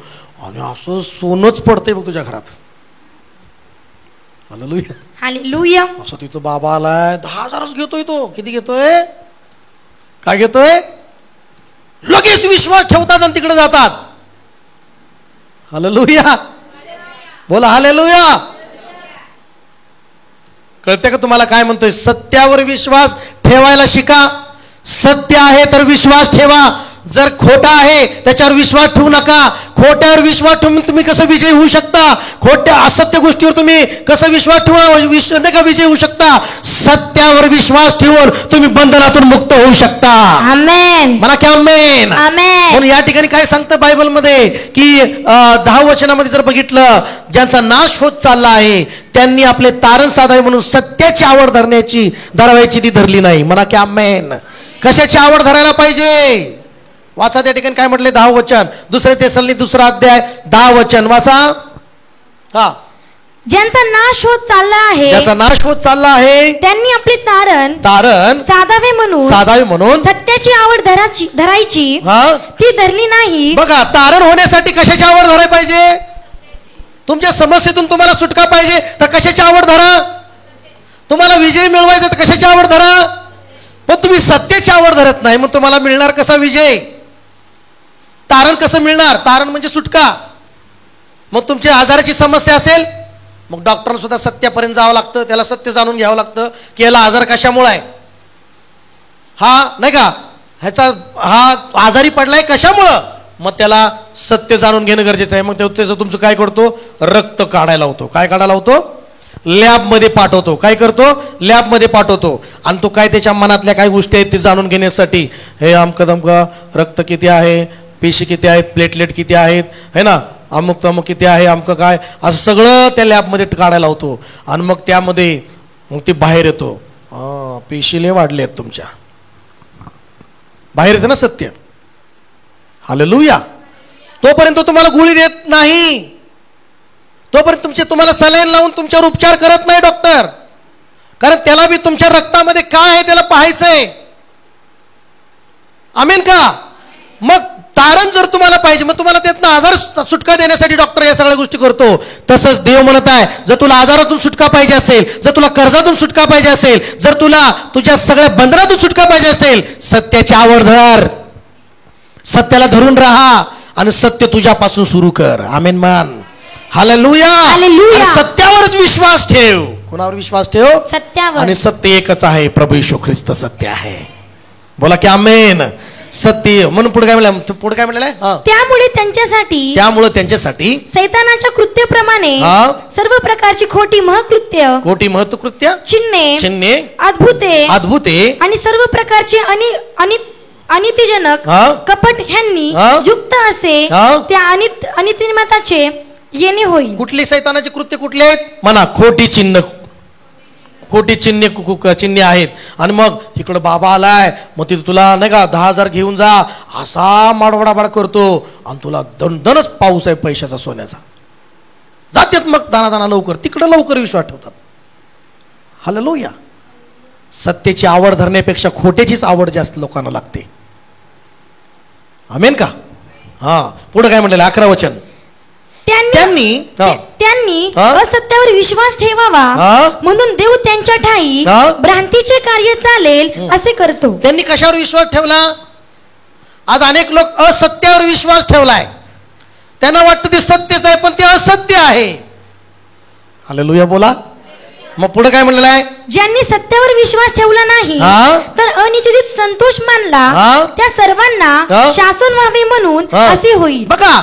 आणि असं सोनच पडतंय बघ तुझ्या घरात. हालेलुया. हालेलुया. असं तिथं बाबा आलाय 10,000च घेतोय तो. किती घेतोय? काय घेतोय? लगेच विश्वास ठेवतात आणि तिकडे जातात. हालेलुया. बोला हालेलुया. कळते का तुम्हाला काय म्हणतोय? सत्यावर विश्वास ठेवायला शिका. सत्य आहे तर विश्वास ठेवा. जर खोटा आहे त्याच्यावर विश्वास ठेवू नका. खोट्यावर विश्वास ठेवून तुम्ही कसं विजयी होऊ शकता? खोट्या असत्य गोष्टीवर तुम्ही कसं विश्वास ठेवून नाही का विजयी होऊ शकता? सत्यावर विश्वास ठेवून तुम्ही बंधनातून मुक्त होऊ शकता. आमेन. म्हणा की आमेन. आमेन. म्हणून या ठिकाणी काय सांगतं बायबलमध्ये की 10 वचनामध्ये जर बघितलं, ज्यांचा नाश होत चालला आहे त्यांनी आपले तारण साधावे म्हणून सत्याची आवड धरावायची ती धरली नाही. म्हणा की आमेन. कशाची आवड धरायला पाहिजे? वाचा त्या ठिकाणी काय म्हटले 10 वचन. दुसरे तेसलनी 2 अध्याय 10 वचन वाचा. हा. ज्यांचा नाश होत चालला आहे. ज्याचा नाश होत चालला आहे त्यांनी आपले तारण साधावे म्हणून सत्याची आवड धरायची ती धरली नाही. बघा, तारण होण्यासाठी कशाची आवड धरायला पाहिजे? तुमच्या समस्येतून तुम्हाला सुटका पाहिजे तर कशाची आवड धरा. तुम्हाला विजय मिळवायचा तर कशाची आवड धरा. पण तुम्ही सत्याची आवड धरत नाही, मग तुम्हाला मिळणार कसा विजय? तारण कसं मिळणार? तारण म्हणजे सुटका. मग तुमच्या आजाराची समस्या असेल, मग डॉक्टरला सुद्धा सत्यापर्यंत जावं लागतं. त्याला सत्य जाणून घ्यावं लागतं की याला आजार कशामुळे आहे, हा नाही का, ह्याचा हा आजारी पडलाय कशामुळं. मग त्याला सत्य जाणून घेणं गरजेचं आहे. मग त्याचं तुमचं काय करतो? रक्त काढायला होतो. काय काढायला होतो? लॅबमध्ये पाठवतो. काय करतो? लॅबमध्ये पाठवतो. आणि तो काय त्याच्या मनातल्या काय गोष्टी आहेत ते जाणून घेण्यासाठी, हे अमकं दमकं रक्त किती आहे, पेशी किती आहेत, प्लेटलेट किती आहेत, है ना, अमुक तमुक किती आहे, अमकं काय, असं सगळं त्या लॅबमध्ये काढायला होतो. आणि मग त्यामध्ये मग ते बाहेर येतो. पेशी लय वाढले आहेत तुमच्या. बाहेर येते ना सत्य. हालेलुया. तोपर्यंत तुम्हाला गोळी देत नाही. तोपर्यंत तुम्हाला सलाईन लावून तुमच्यावर उपचार करत नाही डॉक्टर. कारण त्याला बी तुमच्या रक्तामध्ये काय आहे त्याला पाहायचंय. आमीन का? मग तारण जर तुम्हाला पाहिजे, मग तुम्हाला त्यातनं आजार सुटका देण्यासाठी डॉक्टर या सगळ्या गोष्टी करतो. तसंच देव म्हणत आहे, जर तुला आजारातून सुटका पाहिजे असेल, जर तुला कर्जातून सुटका पाहिजे असेल, जर तुला तुझ्या सगळ्या बंधनातून सुटका पाहिजे असेल, सत्याची आवड धर. सत्याला धरून राहा आणि सत्य तुझ्यापासून सुरू कर. आमेन मान. हालेलुया. हालेलुया. सत्यावरच विश्वास ठेव. कोणावर विश्वास ठेव? सत्यावर. आणि सत्य एकच आहे, प्रभू येशू ख्रिस्त सत्य आहे. बोला की आमेन. सत्य म्हणून पुढे काय म्हणलं? पुढे काय म्हणलं? त्यामुळे त्यांच्यासाठी सैतानाच्या कृत्याप्रमाणे सर्व प्रकारची खोटी महत्कृत्य चिन्हे अद्भुते आणि सर्व प्रकारचे अनितिजनक कपट ह्यांनी युक्त असे त्या अनितिमताचे येणे होईल. कुठली सैतानाची कृत्य कुठले आहेत? म्हणा खोटी चिन्हे आहेत. आणि मग इकडं बाबा आलाय, मग तिथे तुला नाही का 10,000 घेऊन जा, असा माडवडाबाड करतो आणि तुला दणदणच पाऊस आहे पैशाचा सोन्याचा. जातात मग दाना लवकर, तिकडं लवकर विश्वास ठेवतात. हालेलुया. सत्याची आवड धरण्यापेक्षा खोट्याचीच आवड जास्त लोकांना लागते. आमेन का? हा. पुढे काय म्हटलेलं? 11 वचन. त्यांनी असत्यावर विश्वास ठेवावा म्हणून देव त्यांच्या ठाई भ्रांतीचे कार्य चालेल असे करतो. त्यांनी कशावर विश्वास ठेवला? आज अनेक लोक असत्यावर विश्वास ठेवलाय. त्यांना वाटतं ते सत्यच आहे, पण ते असत्य आहे. हालेलुया बोला. मग पुढे काय म्हणलेलं आहे? ज्यांनी सत्यावर विश्वास ठेवला नाही तर अनिश्चित संतोष मानला त्या सर्वांना शासन व्हावे म्हणून असे होईल. बघा,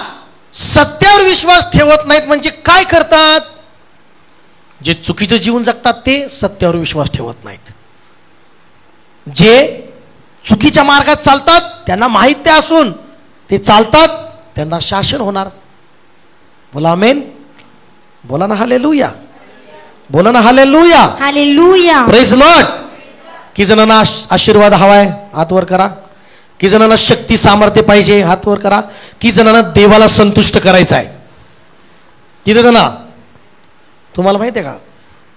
सत्यावर विश्वास ठेवत नाहीत म्हणजे काय करतात? जे चुकीचं जीवन जगतात ते सत्यावर विश्वास ठेवत नाहीत. जे चुकीच्या मार्गात चालतात त्यांना माहित ते असून ते चालतात, त्यांना शासन होणार. बोला आमेन. बोला ना हालेलुया. बोला ना हालेलुया. हालेलुया. Praise Lord. की जणांना आशीर्वाद हवाय, हात वर करा. की जणांना शक्ती सामर्थ्य पाहिजे, हात वर करा. की जणांना देवाला संतुष्ट करायचं आहे. किती जण? तुम्हाला माहिती आहे का,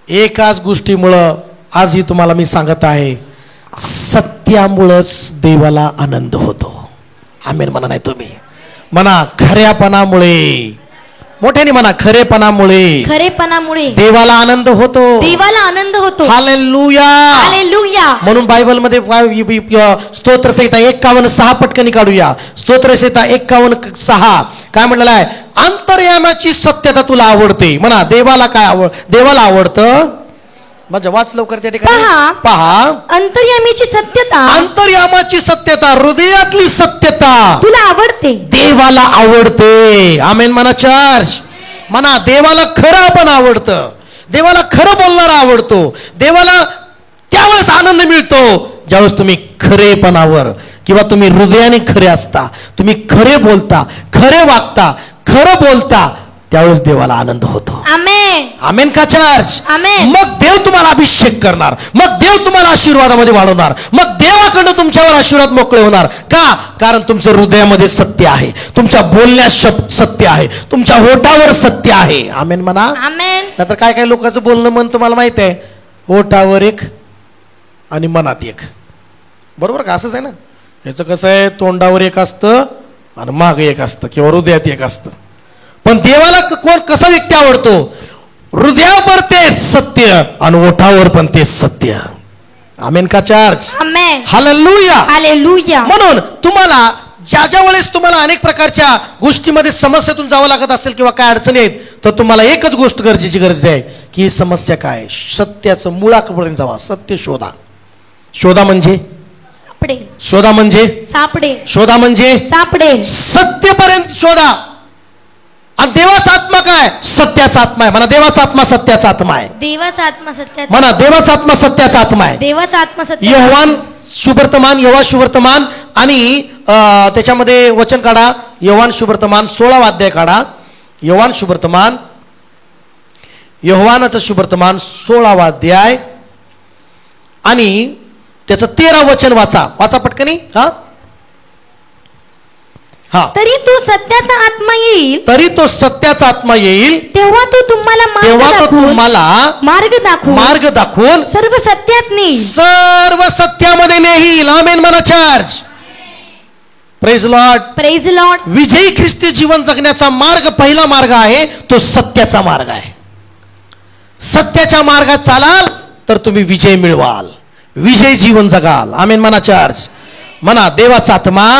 एकाच गोष्टीमुळं आजही तुम्हाला मी सांगत आहे, सत्यामुळंच देवाला आनंद होतो. आमेन म्हणा. नाही तुम्ही म्हणा खऱ्यापणामुळे, मोठ्याने म्हणा खरेपणामुळे देवाला आनंद होतो. देवाला आनंद होतो. हालेलुया. हालेलुया. म्हणून बायबल मध्ये स्तोत्र संहिता 51:6 पटकनी काढूया. स्तोत्र संहिता 51:6 काय म्हणलेलं आहे? अंतर्यामाची सत्यता तुला आवडते. म्हणा देवाला काय देवाला आवडतं? म्हणजे वाच लवकर त्या ठिकाणी. पहा, अंतर्यामीची सत्यता, अंतर्यामाची सत्यता, हृदयातली सत्यता तुला आवडते, देवाला आवडते. आमेन म्हणा चर्च. म्हणा देवाला खरं पण आवडतं. देवाला खरं बोलणारा आवडतो. देवाला त्यावेळेस आनंद मिळतो ज्यावेळेस तुम्ही खरेपणावर किंवा तुम्ही हृदयाने खरे असता, तुम्ही खरे बोलता, खरे वागता, खरं बोलता, त्यावेळेस देवाला आनंद होतो. आमेन. आमेन का चर्च? आमेन. मग देव तुम्हाला अभिषेक करणार, मग देव तुम्हाला आशीर्वादामध्ये वाढवणार, मग देवाकडून तुमच्यावर आशीर्वाद मोकळे होणार. का? कारण तुमच्या हृदयामध्ये सत्य आहे, तुमच्या बोलण्यात सत्य आहे, तुमच्या होठावर सत्य आहे. आमेन म्हणा. आमेन. नाहीतर काय काय लोकांचं बोलणं मन तुम्हाला माहित आहे, होठावर एक आणि मनात एक. बरोबर का? असंच आहे ना. याचं कसं आहे, तोंडावर एक असतं आणि माग एक असतं किंवा हृदयात एक असतं. पण देवाला कोण कसा व्यक्ती आवडतो? हृदयावर तेच सत्य आणि ओठावर पण तेच सत्य. आमेन का चर्च? आमेन. हालेलुया. हालेलुया. म्हणून तुम्हाला ज्या वेळेस तुम्हाला अनेक प्रकारच्या गोष्टीमध्ये समस्यातून जावं लागत असेल किंवा काय अडचणी आहेत, तर तुम्हाला एकच गोष्ट गरज आहे की ही समस्या काय, सत्याचं मुळापर्यंत जावा. सत्य शोधा. शोधा म्हणजे सापडेल. शोधा म्हणजे सापडेल. शोधा म्हणजे सापडेल. सत्यपर्यंत शोधा. आणि देवाचा आत्मा काय? सत्याचा आत्मा आहे. म्हणा देवाचा आत्मा सत्याचा आत्मा आहे. देवाचा आत्मा सत्याचा. म्हणा देवाचा आत्मा सत्याचा आत्मा आहे. देवाचा आत्मा सत्य. योहान शुभवर्तमान, योहान शुभवर्तमान आणि त्याच्यामध्ये वचन काढा. योहान शुभवर्तमान 16वा अध्याय काढा. योहान शुभवर्तमान, योहानाचं शुभवर्तमान 16वा अध्याय आणि त्याचं 13 वचन वाचा. वाचा पटकनी. तरी तो सत्याचा आत्मा येईल, तरी तो सत्याचा आत्मा येईल, तेव्हा तो तुम्हाला मार्ग दाखवून सर्व सत्यात नेईल. सर्व सत्यामध्ये नेईल. आमेन म्हणा church. Praise Lord. Praise Lord. विजयी ख्रिस्ती जीवन जगण्याचा मार्ग, पहिला मार्ग आहे तो सत्याचा मार्ग आहे. सत्याच्या मार्गात चालाल तर तुम्ही विजय मिळवाल, विजय जीवन जगाल. आमेन म्हणा चर्च. म्हणा देवाचा आत्मा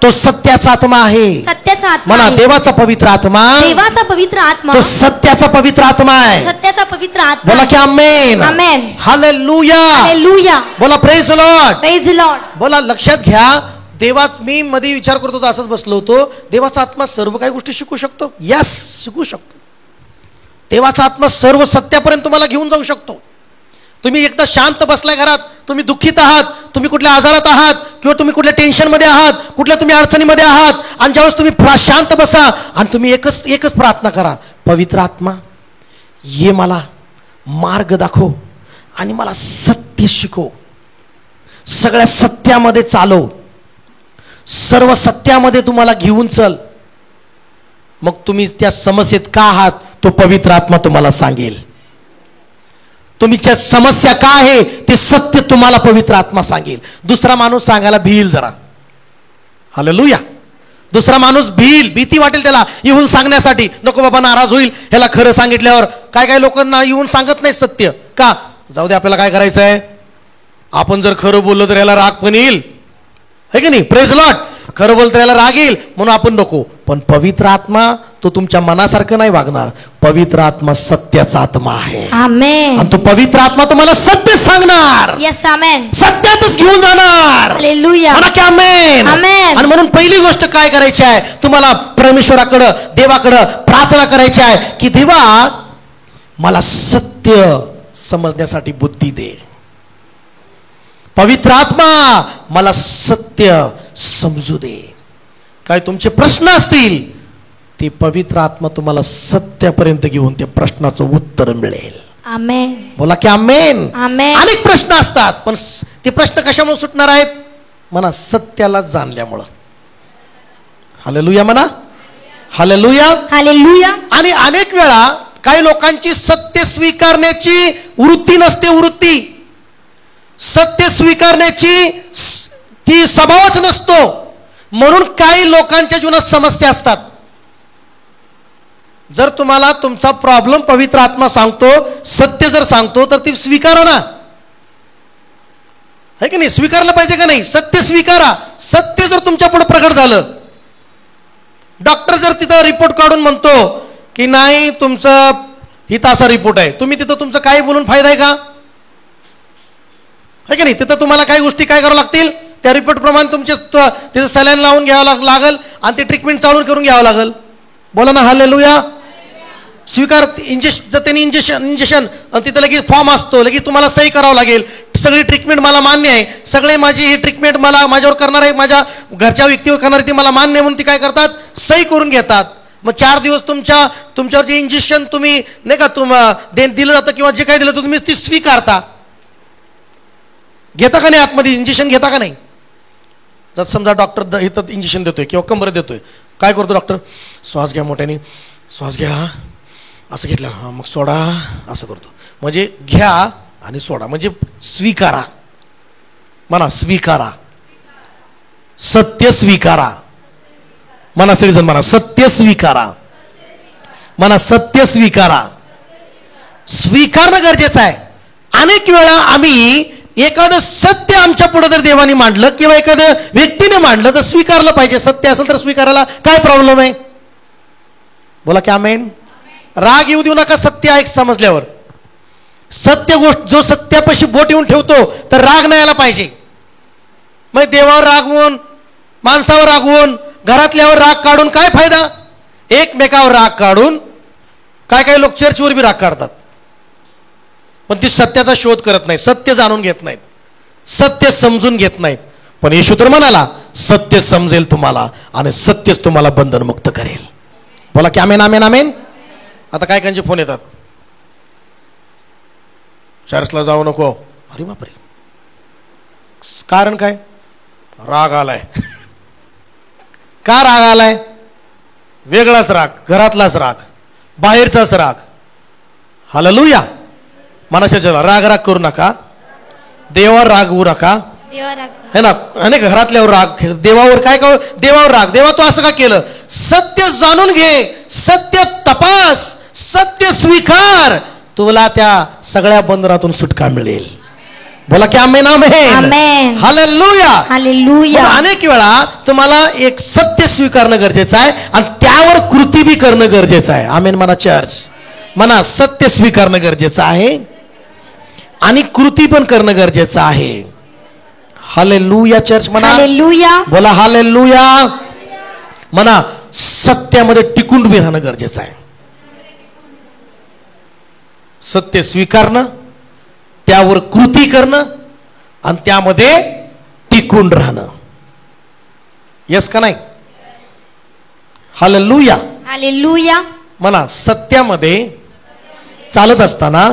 तो सत्याचा आत्मा आहे. सत्याचा आत्मा म्हणा देवाचा पवित्र आत्मा, देवाचा पवित्र आत्मा तो सत्याचा पवित्र आत्मा आहे. सत्याचा पवित्र आत्मा. बोला की आमेन. आमेन. हालेलुया. हालेलुया. बोला प्रेज लॉर्ड. Praise Lord. बोला लक्षात घ्या. मी मध्ये विचार करत होतो, असंच बसलो होतो, देवाचा आत्मा सर्व काही गोष्टी शिकू शकतो. यस, शिकू शकतो. देवाचा आत्मा सर्व सत्यापर्यंत तुम्हाला घेऊन जाऊ शकतो. तुम्ही एकदा शांत बसलाय घरात, तुम्ही दुःखित आहात, तुम्ही कुठल्या आजारात आहात किंवा तुम्ही कुठल्या टेन्शनमध्ये आहात, कुठल्या तुम्ही अडचणीमध्ये आहात, आणि ज्यावेळेस तुम्ही शांत बसा आणि तुम्ही एकच प्रार्थना करा, पवित्र आत्मा ये, मला मार्ग दाखव आणि मला सत्य शिकव, सगळ्या सत्यामध्ये चालव, सर्व सत्यामध्ये तुम्हाला घेऊन चल. मग तुम्ही त्या समस्येत का आहात तो पवित्र आत्मा तुम्हाला सांगेल. तुमच्या समस्या काय आहे ते सत्य तुम्हाला पवित्र आत्मा सांगेल. दुसरा माणूस सांगायला भिईल जरा. हालेलुया. दुसरा माणूस भिईल, भीती वाटेल त्याला येऊन सांगण्यासाठी. नको बाबा नाराज होईल ह्याला खरं सांगितल्यावर. काय लोकांना येऊन सांगत नाही सत्य. का? जाऊ दे, आपल्याला काय करायचं आहे, आपण जर खरं बोललो तर ह्याला राग पण येईल है की नाही? Praise Lord. खरं बोलतो याला राग येईल म्हणून आपण नको, पण पवित्र आत्मा तो तुमच्या मनासारखं नाही वागणार. पवित्र आत्मा सत्याचा आत्मा आहे. आमेन. आणि तो पवित्र आत्मा तुम्हाला सत्य सांगणार. येस आमेन. सत्यातच घेऊन जाणार. हालेलुया. म्हणा की आमेन. आमेन. आणि म्हणून पहिली गोष्ट काय करायची आहे, तुम्हाला परमेश्वराकडे देवाकडे प्रार्थना करायची आहे की देवा मला सत्य समजण्यासाठी बुद्धी दे. पवित्र आत्मा मला सत्य समजू दे. काय तुमचे प्रश्न असतील ते पवित्र आत्मा तुम्हाला सत्यापर्यंत घेऊन त्या प्रश्नाचं उत्तर मिळेल. आमेन. बोला की आमेन. आमेन. अनेक प्रश्न असतात, पण ते प्रश्न कशामुळे सुटणार आहेत? म्हणा सत्याला जाणल्यामुळं. हालेलुया म्हणा. हालेलुया. हालेलुया. आणि अनेक वेळा काही लोकांची सत्य स्वीकारण्याची वृत्ती नसते. वृत्ती सत्य स्वीकारण्याची ती स्वभावच नसतो, म्हणून काही लोकांच्या जीवनात समस्या असतात. जर तुम्हाला तुमचा प्रॉब्लेम पवित्र आत्मा सांगतो, सत्य जर सांगतो, तर ती स्वीकारा ना. है की नाही? स्वीकारलं पाहिजे का नाही? सत्य स्वीकारा. सत्य जर तुमच्या पुढे प्रकट झालं, डॉक्टर जर तिथं रिपोर्ट काढून म्हणतो की नाही तुमचं इथं असा रिपोर्ट आहे, तुम्ही तिथं तुमचं काय बोलून फायदा आहे का? है की नाही? तिथं तुम्हाला काही गोष्टी काय करावं लागतील, त्या रिपोर्ट प्रमाणे तुमचे तिथं सलाईन लावून घ्यावं लागल आणि ते ट्रीटमेंट चालू करून घ्यावं लागल. बोला ना हालेलुया. स्वीकार. जर त्यांनी इंजेक्शन तिथं लगेच फॉर्म असतो, लगेच तुम्हाला सही करावं लागेल. सगळी ट्रीटमेंट मला मान्य आहे, सगळे माझी ही ट्रीटमेंट मला माझ्यावर करणार आहे, माझ्या घरच्या व्यक्तीवर करणार आहे, ती मला मान्य आहे म्हणून ती काय करतात, सही करून घेतात. मग 4 दिवस तुमच्यावर जे इंजेक्शन तुम्ही नाही का दिलं जातं किंवा जे काही दिलं तर तुम्ही ती स्वीकारता. घेता का नाही? आतमध्ये इंजेक्शन घेता का नाही? जर समजा डॉक्टर इथं इंजेक्शन देतोय किंवा कंबरत देतोय, काय करतो डॉक्टर? श्वास घ्या मोठ्याने, श्वास घ्या, असं घेतलं, हां मग सोडा, असं करतो. म्हणजे घ्या आणि सोडा, म्हणजे स्वीकारा. म्हणा स्वीकारा. सत्य स्वीकारा. म्हणा सगळेजण म्हणा सत्य स्वीकारा. म्हणा सत्य स्वीकारा. स्वीकारणं गरजेचं आहे. अनेक वेळा आम्ही एखादं सत्य आमच्या पुढे जर देवाने मांडलं किंवा एखाद्या व्यक्तीने मांडलं तर स्वीकारलं पाहिजे. सत्य असेल तर स्वीकारायला काय प्रॉब्लेम आहे? बोला की आमेन. राग येऊ देऊ नका सत्य ऐक समजल्यावर. सत्य गोष्ट जो सत्यापाशी बोट येऊन ठेवतो तर राग नाही यायला पाहिजे. मग देवावर रागवून, माणसावर रागवून, घरातल्यावर राग काढून काय फायदा? एकमेकावर राग काढून काय लोक चर्चवर बी राग काढतात, पण ती सत्याचा शोध करत नाही, सत्य जाणून घेत नाहीत, सत्य समजून घेत नाहीत. पण येशू तर म्हणाला सत्य समजेल तुम्हाला आणि सत्यच तुम्हाला बंधनमुक्त करेल. बोला की आमेन. आमेन. आमेन. आता काय कांचे फोन येतात, चर्चला जाऊ नको. अरे बापरे, कारण काय? राग आलाय. का राग आलाय? वेगळाच राग, घरातलाच राग, बाहेरचाच राग. हालेलुया. मनाशाला राग करू नका, देवावर रागवू नका, है ना. अनेक घरातल्यावर राग, देवावर काय का देवावर राग. देवा तू असं का केलं? सत्य जाणून घे, सत्य तपास, सत्य स्वीकार, तुला त्या सगळ्या बंधनातून सुटका मिळेल. बोला की आमेन. आमेन. हालेलुया. हालेलुया. अनेक वेळा तुम्हाला एक सत्य स्वीकारणं गरजेचं आहे आणि त्यावर कृती बी करणं गरजेचं आहे. आमेन म्हणा चर्च. म्हणा सत्य स्वीकारणं गरजेचं आहे आणि कृती पण करणं गरजेचं आहे. हालेलुया चर्च म्हणा. हालेलुया. बोला हालेलुया. म्हणा सत्यामध्ये टिकून बी राहणं गरजेचं आहे. सत्य स्वीकारणं, त्यावर कृती करणं आणि त्यामध्ये टिकून राहणं. येस का नाही? हालेलुया. हालेलुया. म्हणा सत्यामध्ये चालत असताना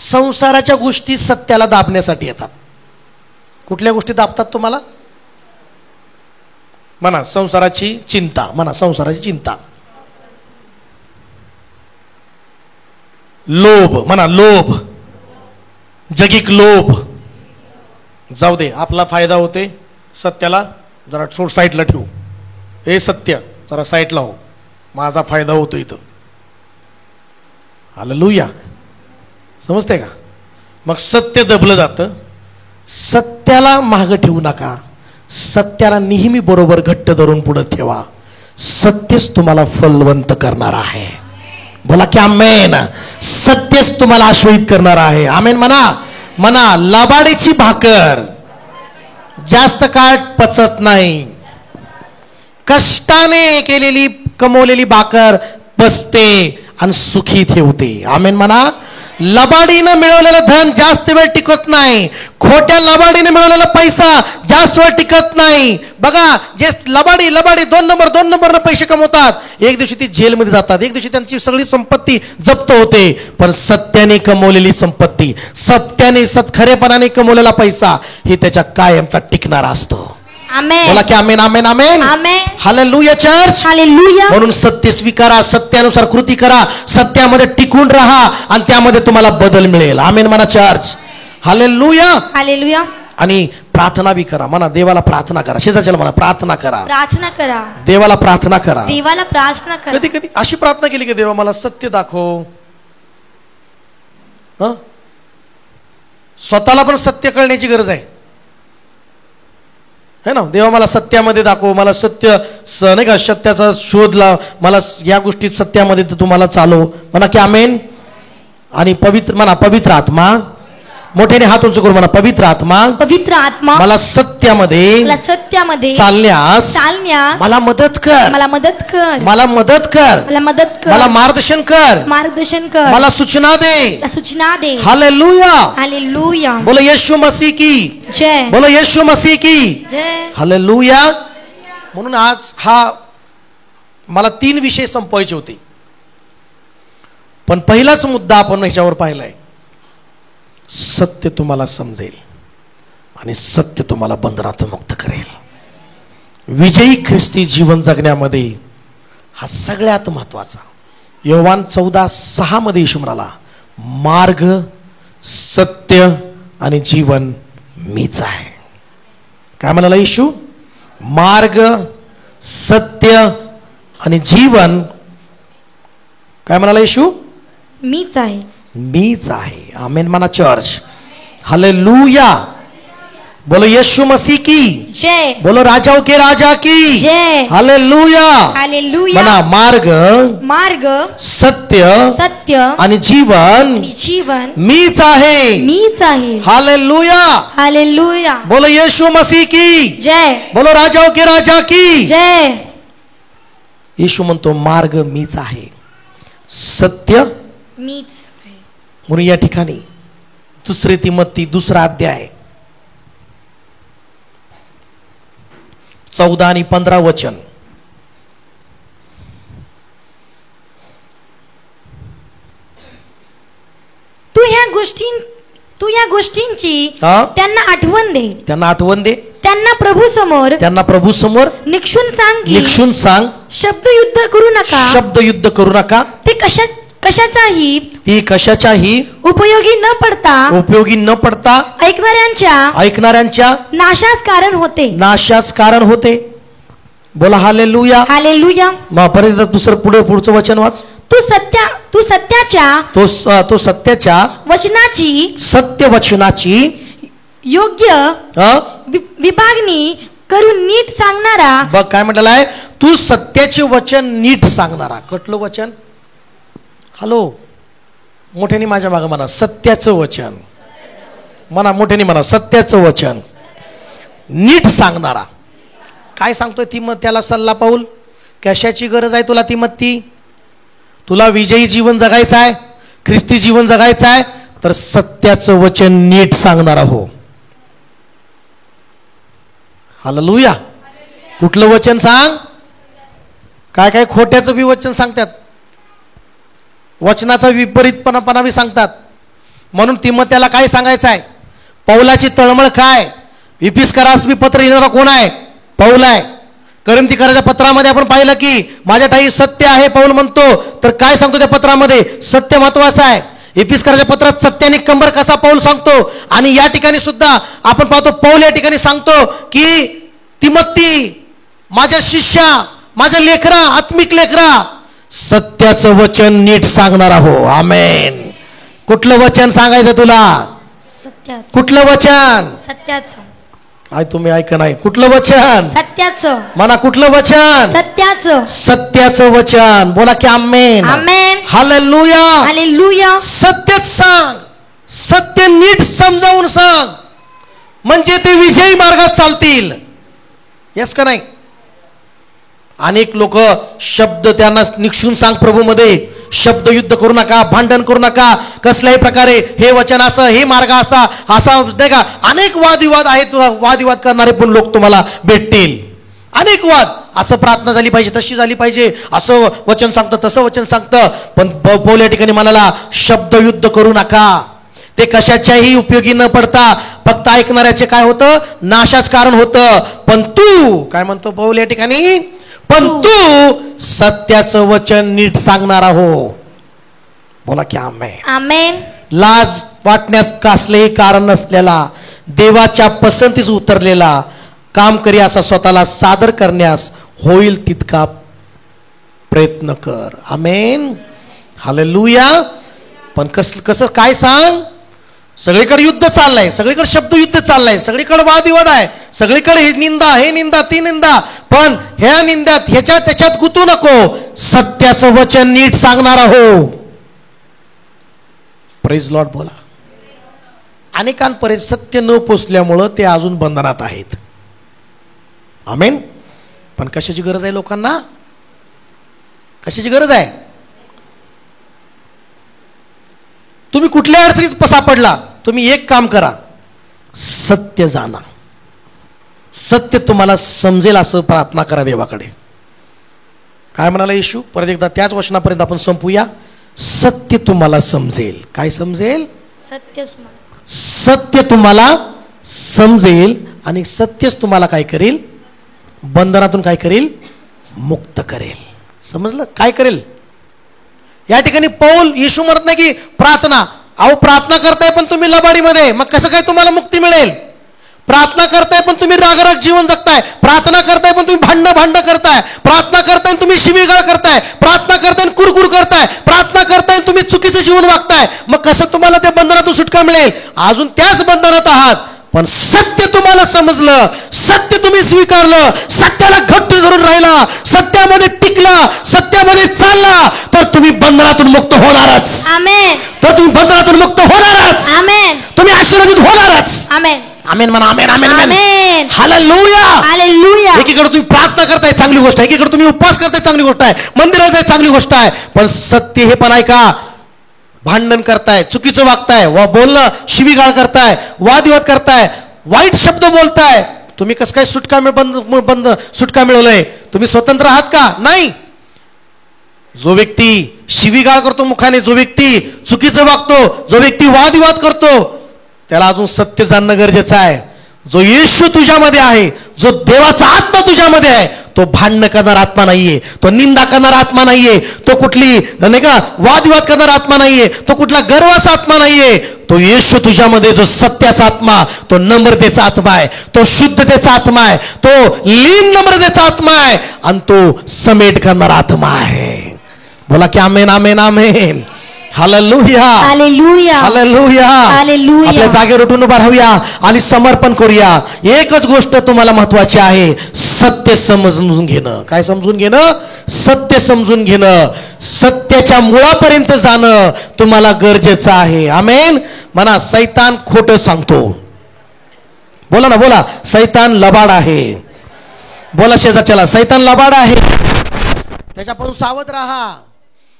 संसाराच्या गोष्टी सत्याला दाबण्यासाठी येतात. कुठल्या गोष्टी दाबतात तुम्हाला? म्हणा संसाराची चिंता. म्हणा संसाराची चिंता. लोभ. म्हणा लोभ, जगिक लोभ. जाऊ दे, आपला फायदा होते, सत्याला जरा सोड साईडला ठेवू. हे सत्य जरा साईडला हो, माझा फायदा होतो इथं. हालेलुया. समजते का? मग सत्य दबलं जातं. सत्याला मागं ठेवू नका, सत्याला नेहमी बरोबर घट्ट धरून पुढे ठेवा. सत्यच तुम्हाला फलवंत करणार आहे. बोला की आमेन. सत्यच तुम्हाला आश्वस्त करणार आहे. आमेन म्हणा. म्हणा. लबाडीची भाकर जास्त काळ पचत नाही. कष्टाने केलेली कमवलेली भाकर बसते आणि सुखी ठेवते. आमेन म्हणा. लबाडीनं मिळवलेलं धन जास्त वेळ टिकत नाही. खोट्या लबाडीने मिळवलेला पैसा जास्त वेळ टिकत नाही. बघा, जे लबाडी 2 नंबर पैसे कमवतात, एक दिवशी ती जेलमध्ये जातात, एक दिवशी त्यांची सगळी संपत्ती जप्त होते. पण सत्याने कमवलेली संपत्ती, सत्याने खरेपणाने कमवलेला पैसा हे त्याच्या कायमचा टिकणारा असतो. आमेन. बोला की amen. Amen. Amen. Amen. Hallelujah church. Hallelujah. म्हणून सत्य स्वीकारा, सत्यानुसार कृती करा, सत्यामध्ये टिकून राहा आणि त्यामध्ये तुम्हाला बदल मिळेल. आमेन म्हणा चर्च. हालेलुया. हालेलुया. आणि प्रार्थना भी करा. म्हणा देवाला प्रार्थना करा. शेजारच्याला म्हणा प्रार्थना करा. प्रार्थना करा. देवाला प्रार्थना करा. देवाला प्रार्थना करा. कधी कधी अशी प्रार्थना केली की देवा मला सत्य दाखव. स्वतःला पण सत्य कळण्याची गरज आहे, है ना. देवा मला सत्यामध्ये दाखव, मला सत्य नाही का सत्याचा शोध लाव, मला या गोष्टीत सत्यामध्ये तुम्हाला चालव. म्हणा की आमेन. आणि पवित्र म्हणा पवित्र आत्मा. मोठ्याने हात उंच करू म्हणा पवित्र आत्मा. पवित्र आत्मा मला सत्यामध्ये चालण्यास मला मदत कर. मला मदत कर. मला मदत कर. मला मदत कर. मला मार्गदर्शन कर. मार्गदर्शन कर. मला सूचना दे. सूचना दे. हालेलुया. हालेलुया. बोलो यीशु मसीह की जय. बोलो यीशु मसीह की जय. हालेलुया. म्हणून आज मला 3 विषय संपवायचे होते, पण पहिलाच मुद्दा आपण ह्याच्यावर पाहिलाय. सत्य तुम्हाला समजेल आणि सत्य तुम्हाला बंधनातून मुक्त करेल. विजयी ख्रिस्ती जीवन जगण्यामध्ये हा सगळ्यात महत्वाचा. योहान 14:6 मध्ये येशू म्हणाला, मार्ग सत्य आणि जीवन मीच आहे. काय म्हणाला येशू? मार्ग सत्य आणि जीवन. काय म्हणाला येशू? मीच आहे. मीच आहे. आमेन म्हणा चर्च. हालेलुया. बोलो यीशु मसीह की जय. बोलो राजाओं के राजा की जय. हालेलुया. हालेलुया. म्हणा मार्ग सत्य आणि जीवन मीच आहे. मीच आहे. हालेलुया. हालेलुया. बोलो यीशु मसीह की जय. बोलो राजाओं के राजा की जय. येशू म्हणतो मार्ग मीच आहे, सत्य मीच. म्हणून या ठिकाणी 2 तिमोथी 2 अध्याय 14 आणि 15 वचन. तू या गोष्टींची त्यांना आठवण दे. त्यांना आठवण दे. त्यांना प्रभू समोर निक्षून सांग. शब्द युद्ध करू नका. ते कशाच्याही उपयोगी न पडता ऐकणाऱ्यांच्या नाशास कारण होते. बोला हालेलुया. हालेलुया. मग परत पुढचं वचन वाच. तू सत्याच्या वचनाची सत्य वचनाची योग्य विभागणी करून नीट सांगणारा. बघ काय म्हटलेलं आहे, तू सत्याचे वचन नीट सांगणारा. कटलं वचन. हॅलो, मोठ्याने माझ्या मागे म्हणा सत्याचं वचन. म्हणा मोठ्याने म्हणा सत्याचं वचन नीट सांगणारा. काय सांगतोय तिमोथेला सल्ला पाऊल? कशाची गरज आहे तुला तिमोथी? तुला विजयी जीवन जगायचं आहे, ख्रिस्ती जीवन जगायचं आहे, तर सत्याचं वचन नीट सांगणारा हो. हालेलुया. कुठलं वचन सांग? काय खोट्याचं बी वचन सांगतात, वचनाचा विपरीतपणा बी सांगतात. म्हणून तिमोथेला काय सांगायचं आहे? पौलाची तळमळ काय? इफिसकरास बी पत्र लिहिणारा कोण आहे? पौल आहे. कोरिन्थीकराच्या पत्रामध्ये आपण पाहिलं की माझ्या ठाई सत्य आहे पौल म्हणतो. तर काय सांगतो त्या पत्रामध्ये? सत्य महत्वाचं आहे. इफिसकराच्या पत्रात सत्याने कंबर कसा पौल सांगतो. आणि या ठिकाणी सुद्धा आपण पाहतो पौल या ठिकाणी सांगतो की तिमोथी माझ्या शिष्या, माझ्या लेकरा, आत्मिक लेकरा, सत्याचं वचन नीट सांगणार हो. आमेन. कुठलं वचन सांगायचं तुला? सत्याचं. कुठलं वचन? सत्याचं. काय तुम्ही ऐका नाही, कुठलं वचन? सत्याचं. म्हणा कुठलं वचन? सत्याचं. सत्याचं वचन. बोला की आमेन. आमेन. हालेलुया. हालेलुया. सत्यच सांग, सत्य नीट समजावून सांग, म्हणजे ते विजयी मार्गात चालतील. येस का नाही? अनेक लोक शब्द त्यांना निक्षून सांग प्रभू मध्ये, शब्द युद्ध करू नका, भांडण करू नका, कसल्याही प्रकारे हे वचन असं, हे मार्ग असा असा, नाही का? अनेक वादविवाद आहेत, वादविवाद करणारे पण लोक तुम्हाला भेटतील. अनेक वाद, असं प्रार्थना झाली पाहिजे, तशी झाली पाहिजे, असं वचन सांगतं, तसं वचन सांगतं. पण पौल या ठिकाणी म्हणाला, शब्द युद्ध करू नका. ते कशाच्याही उपयोगी न पडता फक्त ऐकणाऱ्याचे काय होतं? नाशाच कारण होतं. पण तू काय म्हणतो पौल या ठिकाणी? पण तू सत्याचं वचन नीट सांगणार आहो. बोला की आमेन. आमेन. लाज वाटण्यास कसलेही कारण नसलेला, देवाच्या पसंतीस उतरलेला, काम करी असा स्वतःला सादर करण्यास होईल तितका प्रयत्न कर. आमेन. हालेलुया. पण कसं काय सांग? सगळीकडे युद्ध चाललंय, सगळीकडे शब्द युद्ध चाललंय, सगळीकडे वादविवाद आहे, सगळीकडे हे निंदा, हे निंदा, ती निंदा. पण ह्या निंदात ह्याच्यात त्याच्यात गुतू नको, सत्याचं वचन नीट सांगणार आहो. Praise Lord. बोला. अनेकांपर्यंत सत्य न पोचल्यामुळं ते अजून बंधनात आहेत. आमेन. पण कशाची गरज आहे लोकांना? कशाची गरज आहे? तुम्ही कुठल्या अडचणीत सापडला, तुम्ही एक काम करा, सत्य जाणा, सत्य तुम्हाला समजेल असं प्रार्थना करा देवाकडे. काय म्हणाला येशू? परत एकदा त्याच वचनापर्यंत आपण संपूया. सत्य तुम्हाला समजेल. काय समजेल? सत्य. सत्य तुम्हाला समजेल आणि सत्यच तुम्हाला काय करेल? बंधनातून काय करेल? मुक्त करेल. समजलं? काय करेल? या ठिकाणी पौल, येशू म्हणत नाही की प्रार्थना, अहो प्रार्थना करताय पण तुम्ही लबाडीमध्ये, मग कसं काय तुम्हाला मुक्ती मिळेल? प्रार्थना करताय पण तुम्ही रागराग जीवन जगताय, प्रार्थना करताय पण तुम्ही भांड करताय, प्रार्थना करताय तुम्ही शिवीगाळ करताय, प्रार्थना करताय कुरकुर करताय, प्रार्थना करताय तुम्ही चुकीचं जीवन वागताय, मग कसं तुम्हाला त्या बंधनातून सुटका मिळेल? अजून त्याच बंधनात आहात. पण सत्य तुम्हाला समजलं, सत्य तुम्ही स्वीकारलं, सत्याला घट्ट धरून राहिला, सत्यामध्ये टिकला, सत्यामध्ये चालला, तर तुम्ही बंधनातून मुक्त होणारच. आमेन. तर तुम्ही बंधनातून मुक्त होणारच. आमेन. तुम्ही आशीर्वादित होणारच. आमेन. आमेन म्हणा. आमेन. आमेन. आमेन. हालेलुया. हालेलुया. एकीकडे तुम्ही प्रार्थना करताय, चांगली गोष्ट आहे, एकीकडे तुम्ही उपवास करताय, चांगली गोष्ट आहे, मंदिरात आहे, चांगली गोष्ट आहे. पण सत्य हे पण ऐका, भांडण करताय, चुकीचं वागताय, बोलणं, शिवीगाळ करताय, वादविवाद करताय, वाईट शब्द बोलताय, तुम्ही कसं काय सुटका मिळवलंय? तुम्ही स्वतंत्र आहात का? नाही. जो व्यक्ती शिवीगाळ करतो मुखाने, जो व्यक्ती चुकीचं वागतो, जो व्यक्ती वादविवाद करतो, त्याला अजून सत्य जाणणं गरजेचं आहे. जो येशू तुझ्यामध्ये आहे, जो देवाचा आत्मा तुझ्यामध्ये आहे, तो भांडण करणारा आत्मा नाहीये, तो निंदा करणारा आत्मा नाहीये, तो कुठली नाही का वादविवाद करणारा आत्मा नाहीये, तो कुठला गर्वाचा आत्मा नाहीये. तो येशू तुझ्यामध्ये जो सत्याचा आत्मा, तो नम्रतेचा आत्मा आहे, तो शुद्धतेचा आत्मा आहे, तो लीन नम्रतेचा आत्मा आहे आणि तो समेट करणारा आत्मा आहे. बोला की amen. Amen. Amen. Hallelujah. Hallelujah. Hallelujah. Hallelujah. आपल्या जागेवर उठून उभा राहूया आणि समर्पण करूया. एकच गोष्ट तुम्हाला महत्वाची आहे, सत्य समजून घेणं. काय समजून घेणं? सत्य समजून घेणं. सत्याच्या मुळापर्यंत जाणं तुम्हाला गरजेचं आहे. आमेन म्हणा. सैतान खोटं सांगतो. बोला ना, बोला. सैतान लबाड आहे. बोला शेजारच्याला, सैतान लबाड आहे, त्याच्यापासून सावध राहा.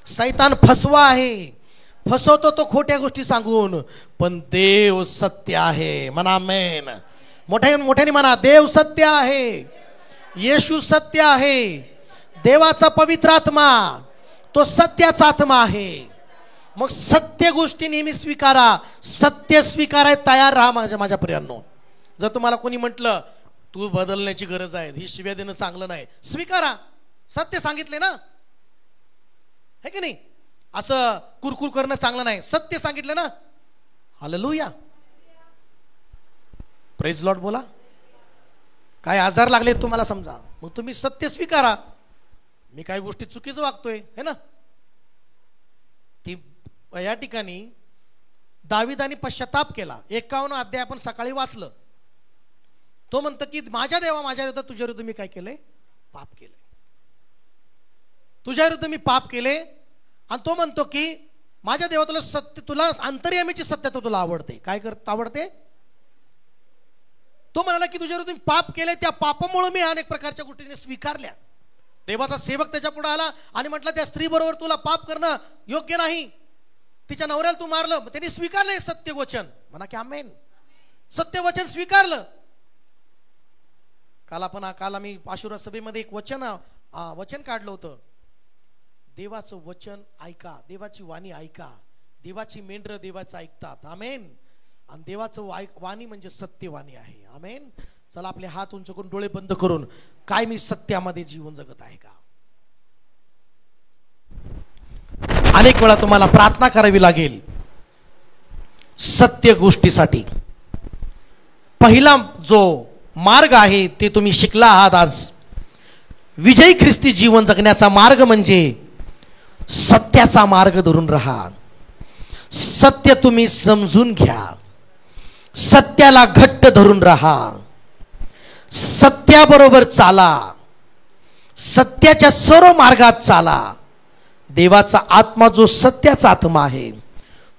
सैतान फसवा आहे, फसवतो तो खोट्या गोष्टी सांगून. पण देव सत्य आहे. म्हणा आमेन. मोठ्याने म्हणा, देव सत्य आहे, येशू सत्य आहे, देवाचा पवित्र आत्मा तो सत्याचा आत्मा आहे. मग सत्य गोष्टी नेहमी स्वीकारा, सत्य स्वीकारायला तयार राहा. माझ्या प्रियांनो, जर तुम्हाला कोणी म्हटलं तू बदलण्याची गरज आहे, ही शिव्या देणं चांगलं नाही, स्वीकारा. सत्य सांगितले ना, है की नाही? असं कुरकुर करणं चांगलं नाही, सत्य सांगितलं ना. हालेलुया. Praise Lord. बोला. काय आजार लागले तुम्हाला समजा, मग तुम्ही सत्य स्वीकारा. मी काही गोष्टी चुकीचं वागतोय, है ना. ती या ठिकाणी दाविदाने पश्चाताप केला. 51 अध्याय आपण सकाळी वाचलं. तो म्हणतो की माझ्या देवा, माझ्या विरुद्ध तुझ्या विरुद्ध मी काय केलंय? पाप केलंय. तुझ्या विरुद्ध मी पाप केले. आणि तो म्हणतो की माझ्या देवा, तुला सत्य, तुला अंतर्यामीची सत्यता तुला आवडते. काय आवडते? तो म्हणाला की तुझ्या विरुद्ध मी पाप केले, त्या पापामुळे मी अनेक प्रकारच्या गोष्टीने स्वीकारल्या. देवाचा सेवक त्याच्या पुढे आला आणि म्हटलं त्या स्त्री बरोबर तुला पाप करणं योग्य नाही, तिच्या नवऱ्याला तू मारलं. त्यांनी स्वीकारलं सत्य वचन. म्हणा की आमेन. सत्य वचन स्वीकारलं. काल आम्ही आशीर्वाद सभेमध्ये एक वचन काढलं होतं. देवाचं वचन ऐका, देवाची वाणी ऐका. देवाची मेंढरं देवाचं ऐकतात. आमेन. आणि देवाचं वाणी म्हणजे सत्यवाणी आहे. आमेन. चला आपले हात उंच करून डोळे बंद करून, काय मी सत्यामध्ये जीवन जगत आहे का? अनेक वेळा तुम्हाला प्रार्थना करावी लागेल सत्य गोष्टीसाठी. पहिला जो मार्ग आहे ते तुम्ही शिकला आहात आज. विजयी ख्रिस्ती जीवन जगण्याचा मार्ग म्हणजे सत्याचा मार्ग धरून राहा. सत्य तुम्ही समजून घ्या. सत्याला घट्ट धरून राहा. सत्याबरोबर चाला. सत्याच्या सर्व मार्गात चाला. देवाचा आत्मा जो सत्याचा आत्मा आहे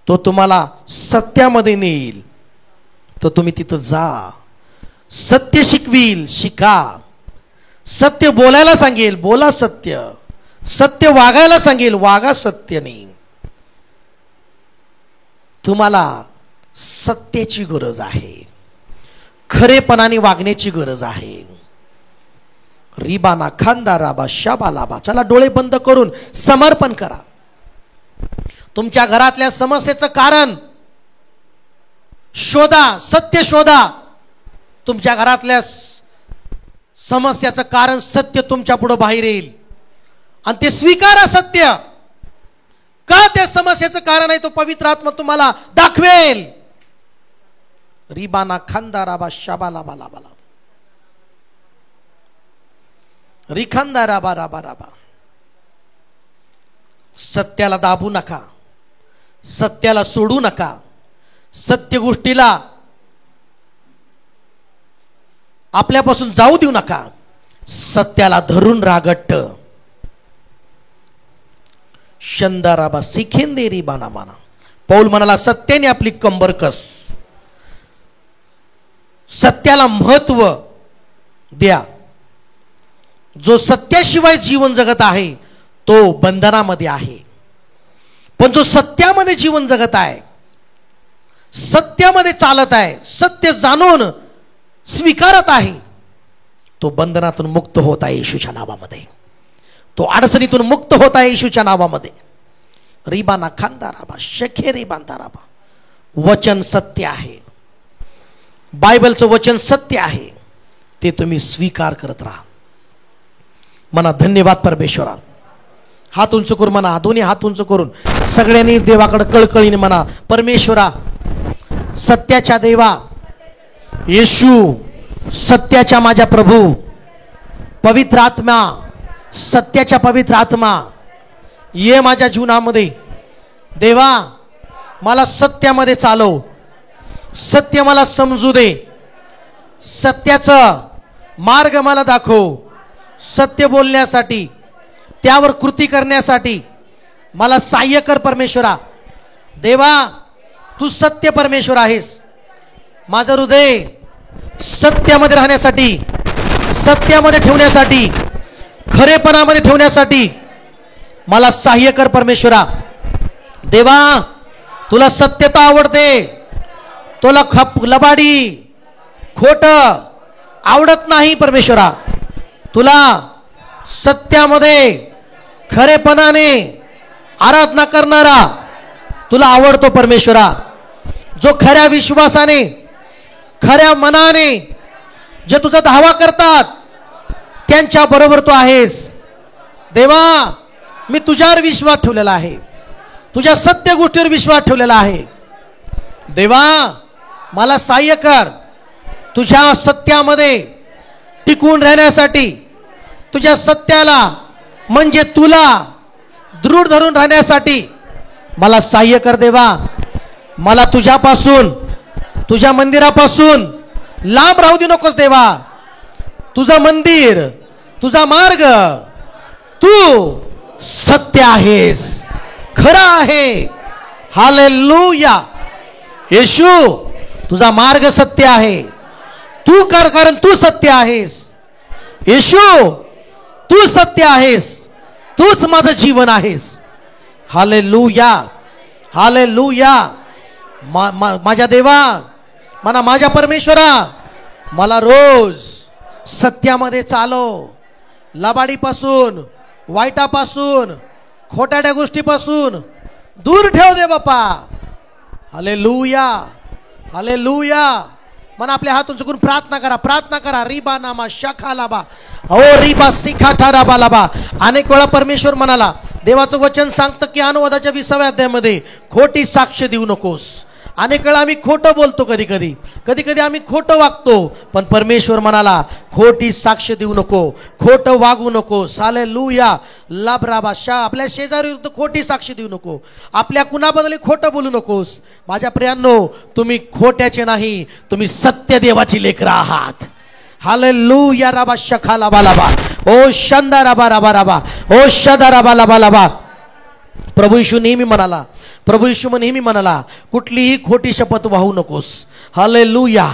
तो तुम्हाला सत्यामध्ये नेईल. तर तुम्ही तिथं जा. सत्य शिकवील, शिका. सत्य बोलायला सांगेल, बोला सत्य. सत्य वागायला सांगेल, वागा सत्याने. तुम्हाला सत्याची गरज आहे. खरेपणाने वागण्याची गरज आहे. रिबाना खांदा राबा शाबा लाबा. चला डोळे बंद करून समर्पण करा. तुमच्या घरातल्या समस्येचं कारण शोधा. सत्य शोधा. तुमच्या घरातल्या समस्याचं कारण सत्य तुमच्या पुढे बाहेर येईल आणि ते स्वीकारा. सत्य का त्या समस्येचं कारण आहे तो पवित्र आत्मा तुम्हाला दाखवेल. रिबाना खांदा राबा शाबा लाबा लाबा लाबा. रिखांदा राबा राबा राबा. सत्याला दाबू नका. सत्याला सोडू नका. सत्य गोष्टीला आपल्यापासून जाऊ देऊ नका. सत्याला धरून रागट्ट. शंदाराबा सिखेंदेरी बाना माना. पौल म्हणाला सत्याने आपली कंबर कस. सत्याला महत्व द्या. जो सत्याशिवाय जीवन जगत आहे तो बंधनामध्ये आहे. पण जो सत्यामध्ये जीवन जगत आहे, सत्यामध्ये चालत आहे, सत्य जाणून स्वीकारत आहे, तो बंधनातून मुक्त होत आहे येशूच्या नावामध्ये. तो अडचणीतून मुक्त होत आहे येशूच्या नावामध्ये. रिबाना खांदाराबा शखेरी बांधाराबा. वचन सत्य आहे. बायबलचं वचन सत्य आहे. ते तुम्ही स्वीकार करत राहा. म्हणा धन्यवाद परमेश्वरा. हात उंच करून म्हणा. दोन्ही हात उंच करून सगळ्यांनी देवाकडे कळकळीने म्हणा. परमेश्वरा, सत्याच्या देवा, येशू, सत्याच्या माझ्या प्रभू, पवित्र आत्मा, सत्याच्या पवित्र आत्मा, ये माझ्या जीवनामध्ये. देवा, मला सत्यामध्ये चालव. सत्य मला समजू दे. सत्याचा मार्ग मला दाखव. सत्य बोलण्यासाठी, त्यावर कृती करण्यासाठी मला सहाय्य कर परमेश्वरा. देवा, तू सत्य परमेश्वर आहेस. माझं हृदय सत्यामध्ये राहण्यासाठी, सत्यामध्ये ठेवण्यासाठी, खरेपणामध्ये ठेवण्यासाठी मला सहाय्य कर परमेश्वरा. देवा, तुला सत्यता आवडते. तुला लबाडी, खोट आवडत नाही परमेश्वरा. तुला सत्यामध्ये खरेपणाने आराधना करणारा तुला आवडतो परमेश्वरा. जो खऱ्या विश्वासाने, खऱ्या मनाने जे तुझा धावा करतात त्यांच्या बरोबर तू आहेस. देवा, मी तुझ्यावर विश्वास ठेवलेला आहे. तुझ्या सत्य गोष्टीवर विश्वास ठेवलेला आहे. देवा, मला सहाय्य कर. तुझ्या सत्यामध्ये टिकून राहण्यासाठी, तुझ्या सत्याला म्हणजे तुला दृढ धरून राहण्यासाठी मला सहाय्य कर देवा. मला तुझ्यापासून, तुझ्या मंदिरापासून लांब राहू देऊ नकोस देवा. तुझं मंदिर, तुझा मार्ग, तू सत्य आहेस, खरा आहे. हालेलुया. येशू तुझा मार्ग सत्य आहे. तू कर, कारण तू सत्य आहेस. येशू तू सत्य आहेस. तूच माझं जीवन आहेस. हालेलुया. हालेलुया. माझ्या देवा, म्हणा माझ्या परमेश्वरा, मला रोज सत्यामध्ये चालव. लबाडीपासून, वाईटापासून, खोटाड्या गोष्टीपासून दूर ठेव दे बापा. हालेलुया. हालेलुया. म्हणा आपल्या हातून चुकून प्रार्थना करा, प्रार्थना करा. रिबा नामा शाखा लाबा, ओ रिबा सिखा ठाराबा लाबा. अनेक वेळा परमेश्वर म्हणाला, देवाचं वचन सांगतं की अनुवादाच्या 20व्या अध्यायामध्ये खोटी साक्ष देऊ नकोस. अनेक वेळा आम्ही खोटं बोलतो, कधी कधी आम्ही खोटं वागतो, पण परमेश्वर म्हणाला खोटी साक्ष देऊ नको, खोटं वागू नको. हालेलुया. लाब्राबाशा. आपल्या शेजारी खोटी साक्ष देऊ नको, आपल्या कुणाबद्दल खोटं बोलू नकोस. माझ्या प्रियांनो, तुम्ही खोट्याचे नाही, तुम्ही सत्य देवाची लेकरं आहात. हालेलुया. राबा शखा लाबा लाबा, ओ शंदा राबा राबा राबा, ओ शदा राबा लाबा लाबा. प्रभू येशू नेहमी म्हणाला, प्रभू येशू नेहमी म्हणाला, कुठलीही खोटी शपथ वाहू नकोस. हालेलुया.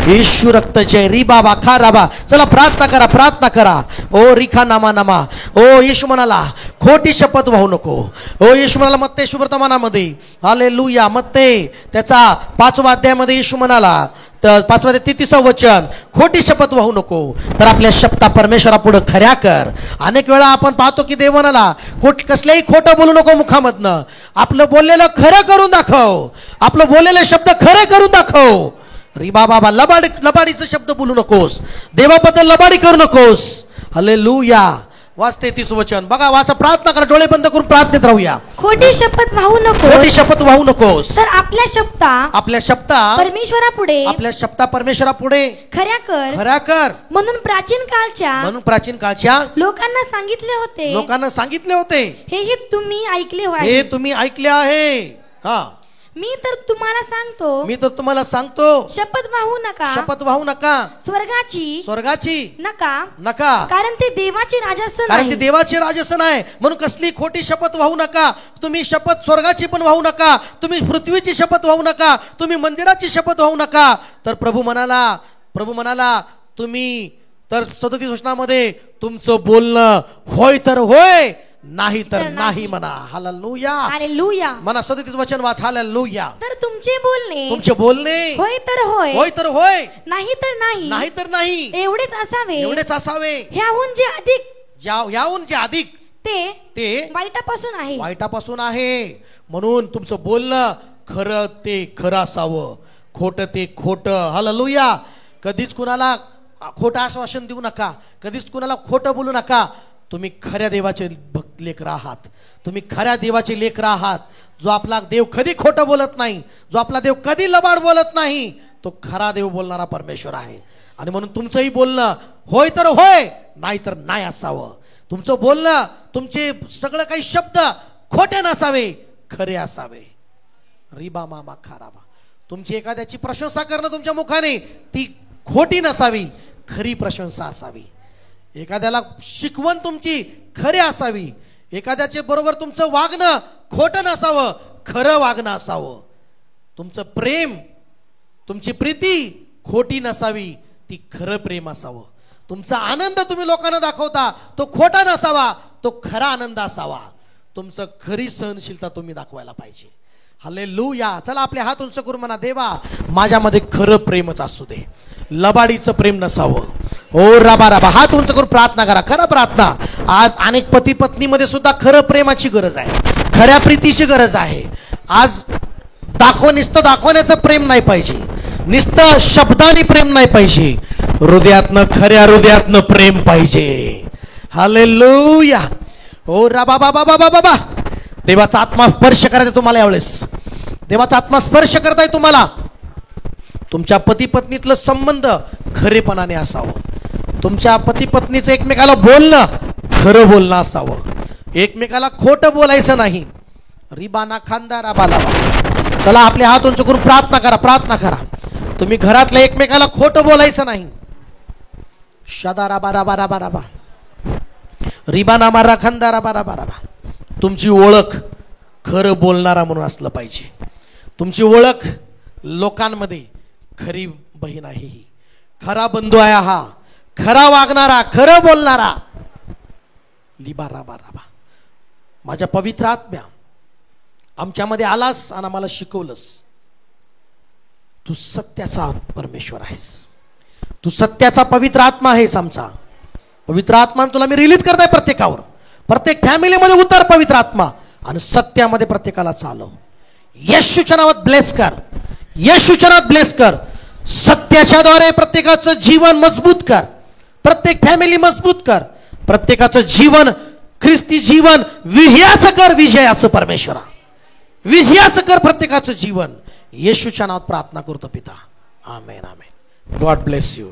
येशू रक्त जय. री बाबा खा राबा. चला प्रार्थना करा, प्रार्थना करा. ओ रिखा नामा नामा. ओ येशू म्हणाला खोटी शपथ वाहू नको. ओ येशू म्हणाला मत्ते शुभवर्तमानामध्ये, हालेलुया, मत्ते त्याचा 5व्या अध्यायामध्ये येशू म्हणाला, 5व्या अध्याय 33वं वचन, खोटी शपथ वाहू नको, तर आपल्या शपथा परमेश्वरा पुढे खऱ्या कर. अनेक वेळा आपण पाहतो की देव म्हणाला कसल्याही खोटं बोलू नको मुखामधनं. आपलं बोललेलं खरं करून दाखव, आपलं बोललेले शब्द खरे करून दाखव. रिबा बाबा. लबाडीचं शब्द बोलू नकोस, देवाबद्दल लबाडी करू नकोस. हालेलुया. वाचते 33 वचन बघा, वाचा, प्रार्थना करा, डोळे बंद करून प्रार्थनेत राहूया. खोटी शपथ वाहू नको, खोटी शपथ वाहू नकोस, तर आपल्या शपथा परमेश्वरापुढे, आपल्या शपथा परमेश्वरापुढे खऱ्या कर, खऱ्या कर. म्हणून प्राचीन काळच्या लोकांना सांगितले होते. हे तुम्ही ऐकले आहे. हा, मी तर तुम्हाला सांगतो, शपथ वाहू नका, स्वर्गाची नका, कारण ते देवाचे राजसन आहे. म्हणून कसली खोटी शपथ वाहू नका. तुम्ही शपथ स्वर्गाची पण वाहू नका, तुम्ही पृथ्वीची शपथ वाहू नका, तुम्ही मंदिराची शपथ वाहू नका. तर प्रभू म्हणाला तुम्ही तर 37 वचनामध्ये तुमचं बोलणं होय तर होय, नाही तर नाही म्हणा. हालेलुया. हालेलुया. म्हणा 37 वचन वाच. हालेलुया. तर तुमचे बोलणे होय तर होय, नाही तर नाही, एवढेच असावे. ह्याहून जे अधिक ते वाईटापासून आहे. म्हणून तुमचं बोलणं खरं ते खरं असावं, खोटं ते खोटं. हालेलुया. कधीच कुणाला खोटं आश्वासन देऊ नका, कधीच कुणाला खोटं बोलू नका. तुम्ही खऱ्या देवाचे लेकरं आहात, तुम्ही खऱ्या देवाचे लेकरं आहात. जो आपला देव कधी खोटं बोलत नाही, जो आपला देव कधी लबाड बोलत नाही, तो खरा देव बोलणारा परमेश्वर आहे. आणि म्हणून तुमचंही बोलणं होय तर होय, नाही तर नाही असावं. तुमचं बोलणं, तुमचे सगळं काही शब्द खोटे नसावे, खरे असावे. रिबा मामा खाराबा. तुमची एखाद्याची प्रशंसा करणं तुमच्या मुखाने ती खोटी नसावी, खरी प्रशंसा असावी. एखाद्याला शिकवण तुमची खरी असावी. एखाद्याचे बरोबर तुमचं वागणं खोटं नसावं, खरं वागणं असावं. तुमचं प्रेम, तुमची प्रीती खोटी नसावी, ती खरं प्रेम असावं. तुमचा आनंद तुम्ही लोकांना दाखवता तो खोटा नसावा, तो खरा आनंद असावा. तुमचं खरी सहनशीलता तुम्ही दाखवायला पाहिजे. हालेलुया. चला आपले हात उंच करून म्हणा, देवा माझ्यामध्ये खरं प्रेमच असू दे, लबाडीचं प्रेम नसावं. ओ राबा राबा. हात उंच करून प्रार्थना करा, खरं प्रार्थना. आज अनेक पती पत्नीमध्ये सुद्धा खरं प्रेमाची गरज आहे, खऱ्या प्रीतीची गरज आहे. आज नुसतं दाखवण्याचं प्रेम नाही पाहिजे, नुसतं शब्दाने प्रेम नाही पाहिजे, हृदयातनं, खऱ्या हृदयातनं प्रेम पाहिजे. हालेलुया. ओ राबा बाबा बाबा बाबा. देवाचा आत्मा स्पर्श करायचा तुम्हाला, यावेळेस देवाचा आत्मा स्पर्श करताय तुम्हाला. तुमच्या पती पत्नीतलं संबंध खरेपणाने असावं. तुमच्या पती पत्नीचं एकमेकाला बोलणं खरं बोलणं असावं, एकमेकाला खोटं बोलायचं नाही. रिबाना खांदा राबा लावा. चला आपले हात उंच करून प्रार्थना करा, प्रार्थना करा. तुम्ही घरातल्या एकमेकाला खोटं बोलायचं नाही. शदाराबाराबाराबाराबा रिबानामारा खंदाराबाराबाराबा. तुमची ओळख खरं बोलणारा म्हणून असलं पाहिजे. तुमची ओळख लोकांमध्ये खरी बहीण आहे, ही खरा बंधू आहे, हा खरा वागणारा, खरं बोलणारा. लिबाराबाराबा. माझ्या पवित्र आत्म्या आमच्यामध्ये आलास आणि आम्हाला शिकवलंस. तू सत्याचा परमेश्वर आहेस, तू सत्याचा पवित्र आत्मा आहेस. आमचा पवित्र आत्मा तुला मी रिलीज करताय प्रत्येकावर, प्रत्येक फॅमिलीमध्ये उतर पवित्र आत्मा आणि सत्यामध्ये प्रत्येकाला चालव. येशूच्या नावात ब्लेस कर, येशूच्या नावात ब्लेस कर. सत्याच्या द्वारे प्रत्येकाचं जीवन मजबूत कर, प्रत्येक फॅमिली मजबूत कर, प्रत्येकाचं जीवन ख्रिस्ती जीवन विजयाचं कर. विजयाचं परमेश्वरा, विजयाचं कर प्रत्येकाचं जीवन. येशूच्या नावात प्रार्थना करतो पिता. Amen amen. God bless you.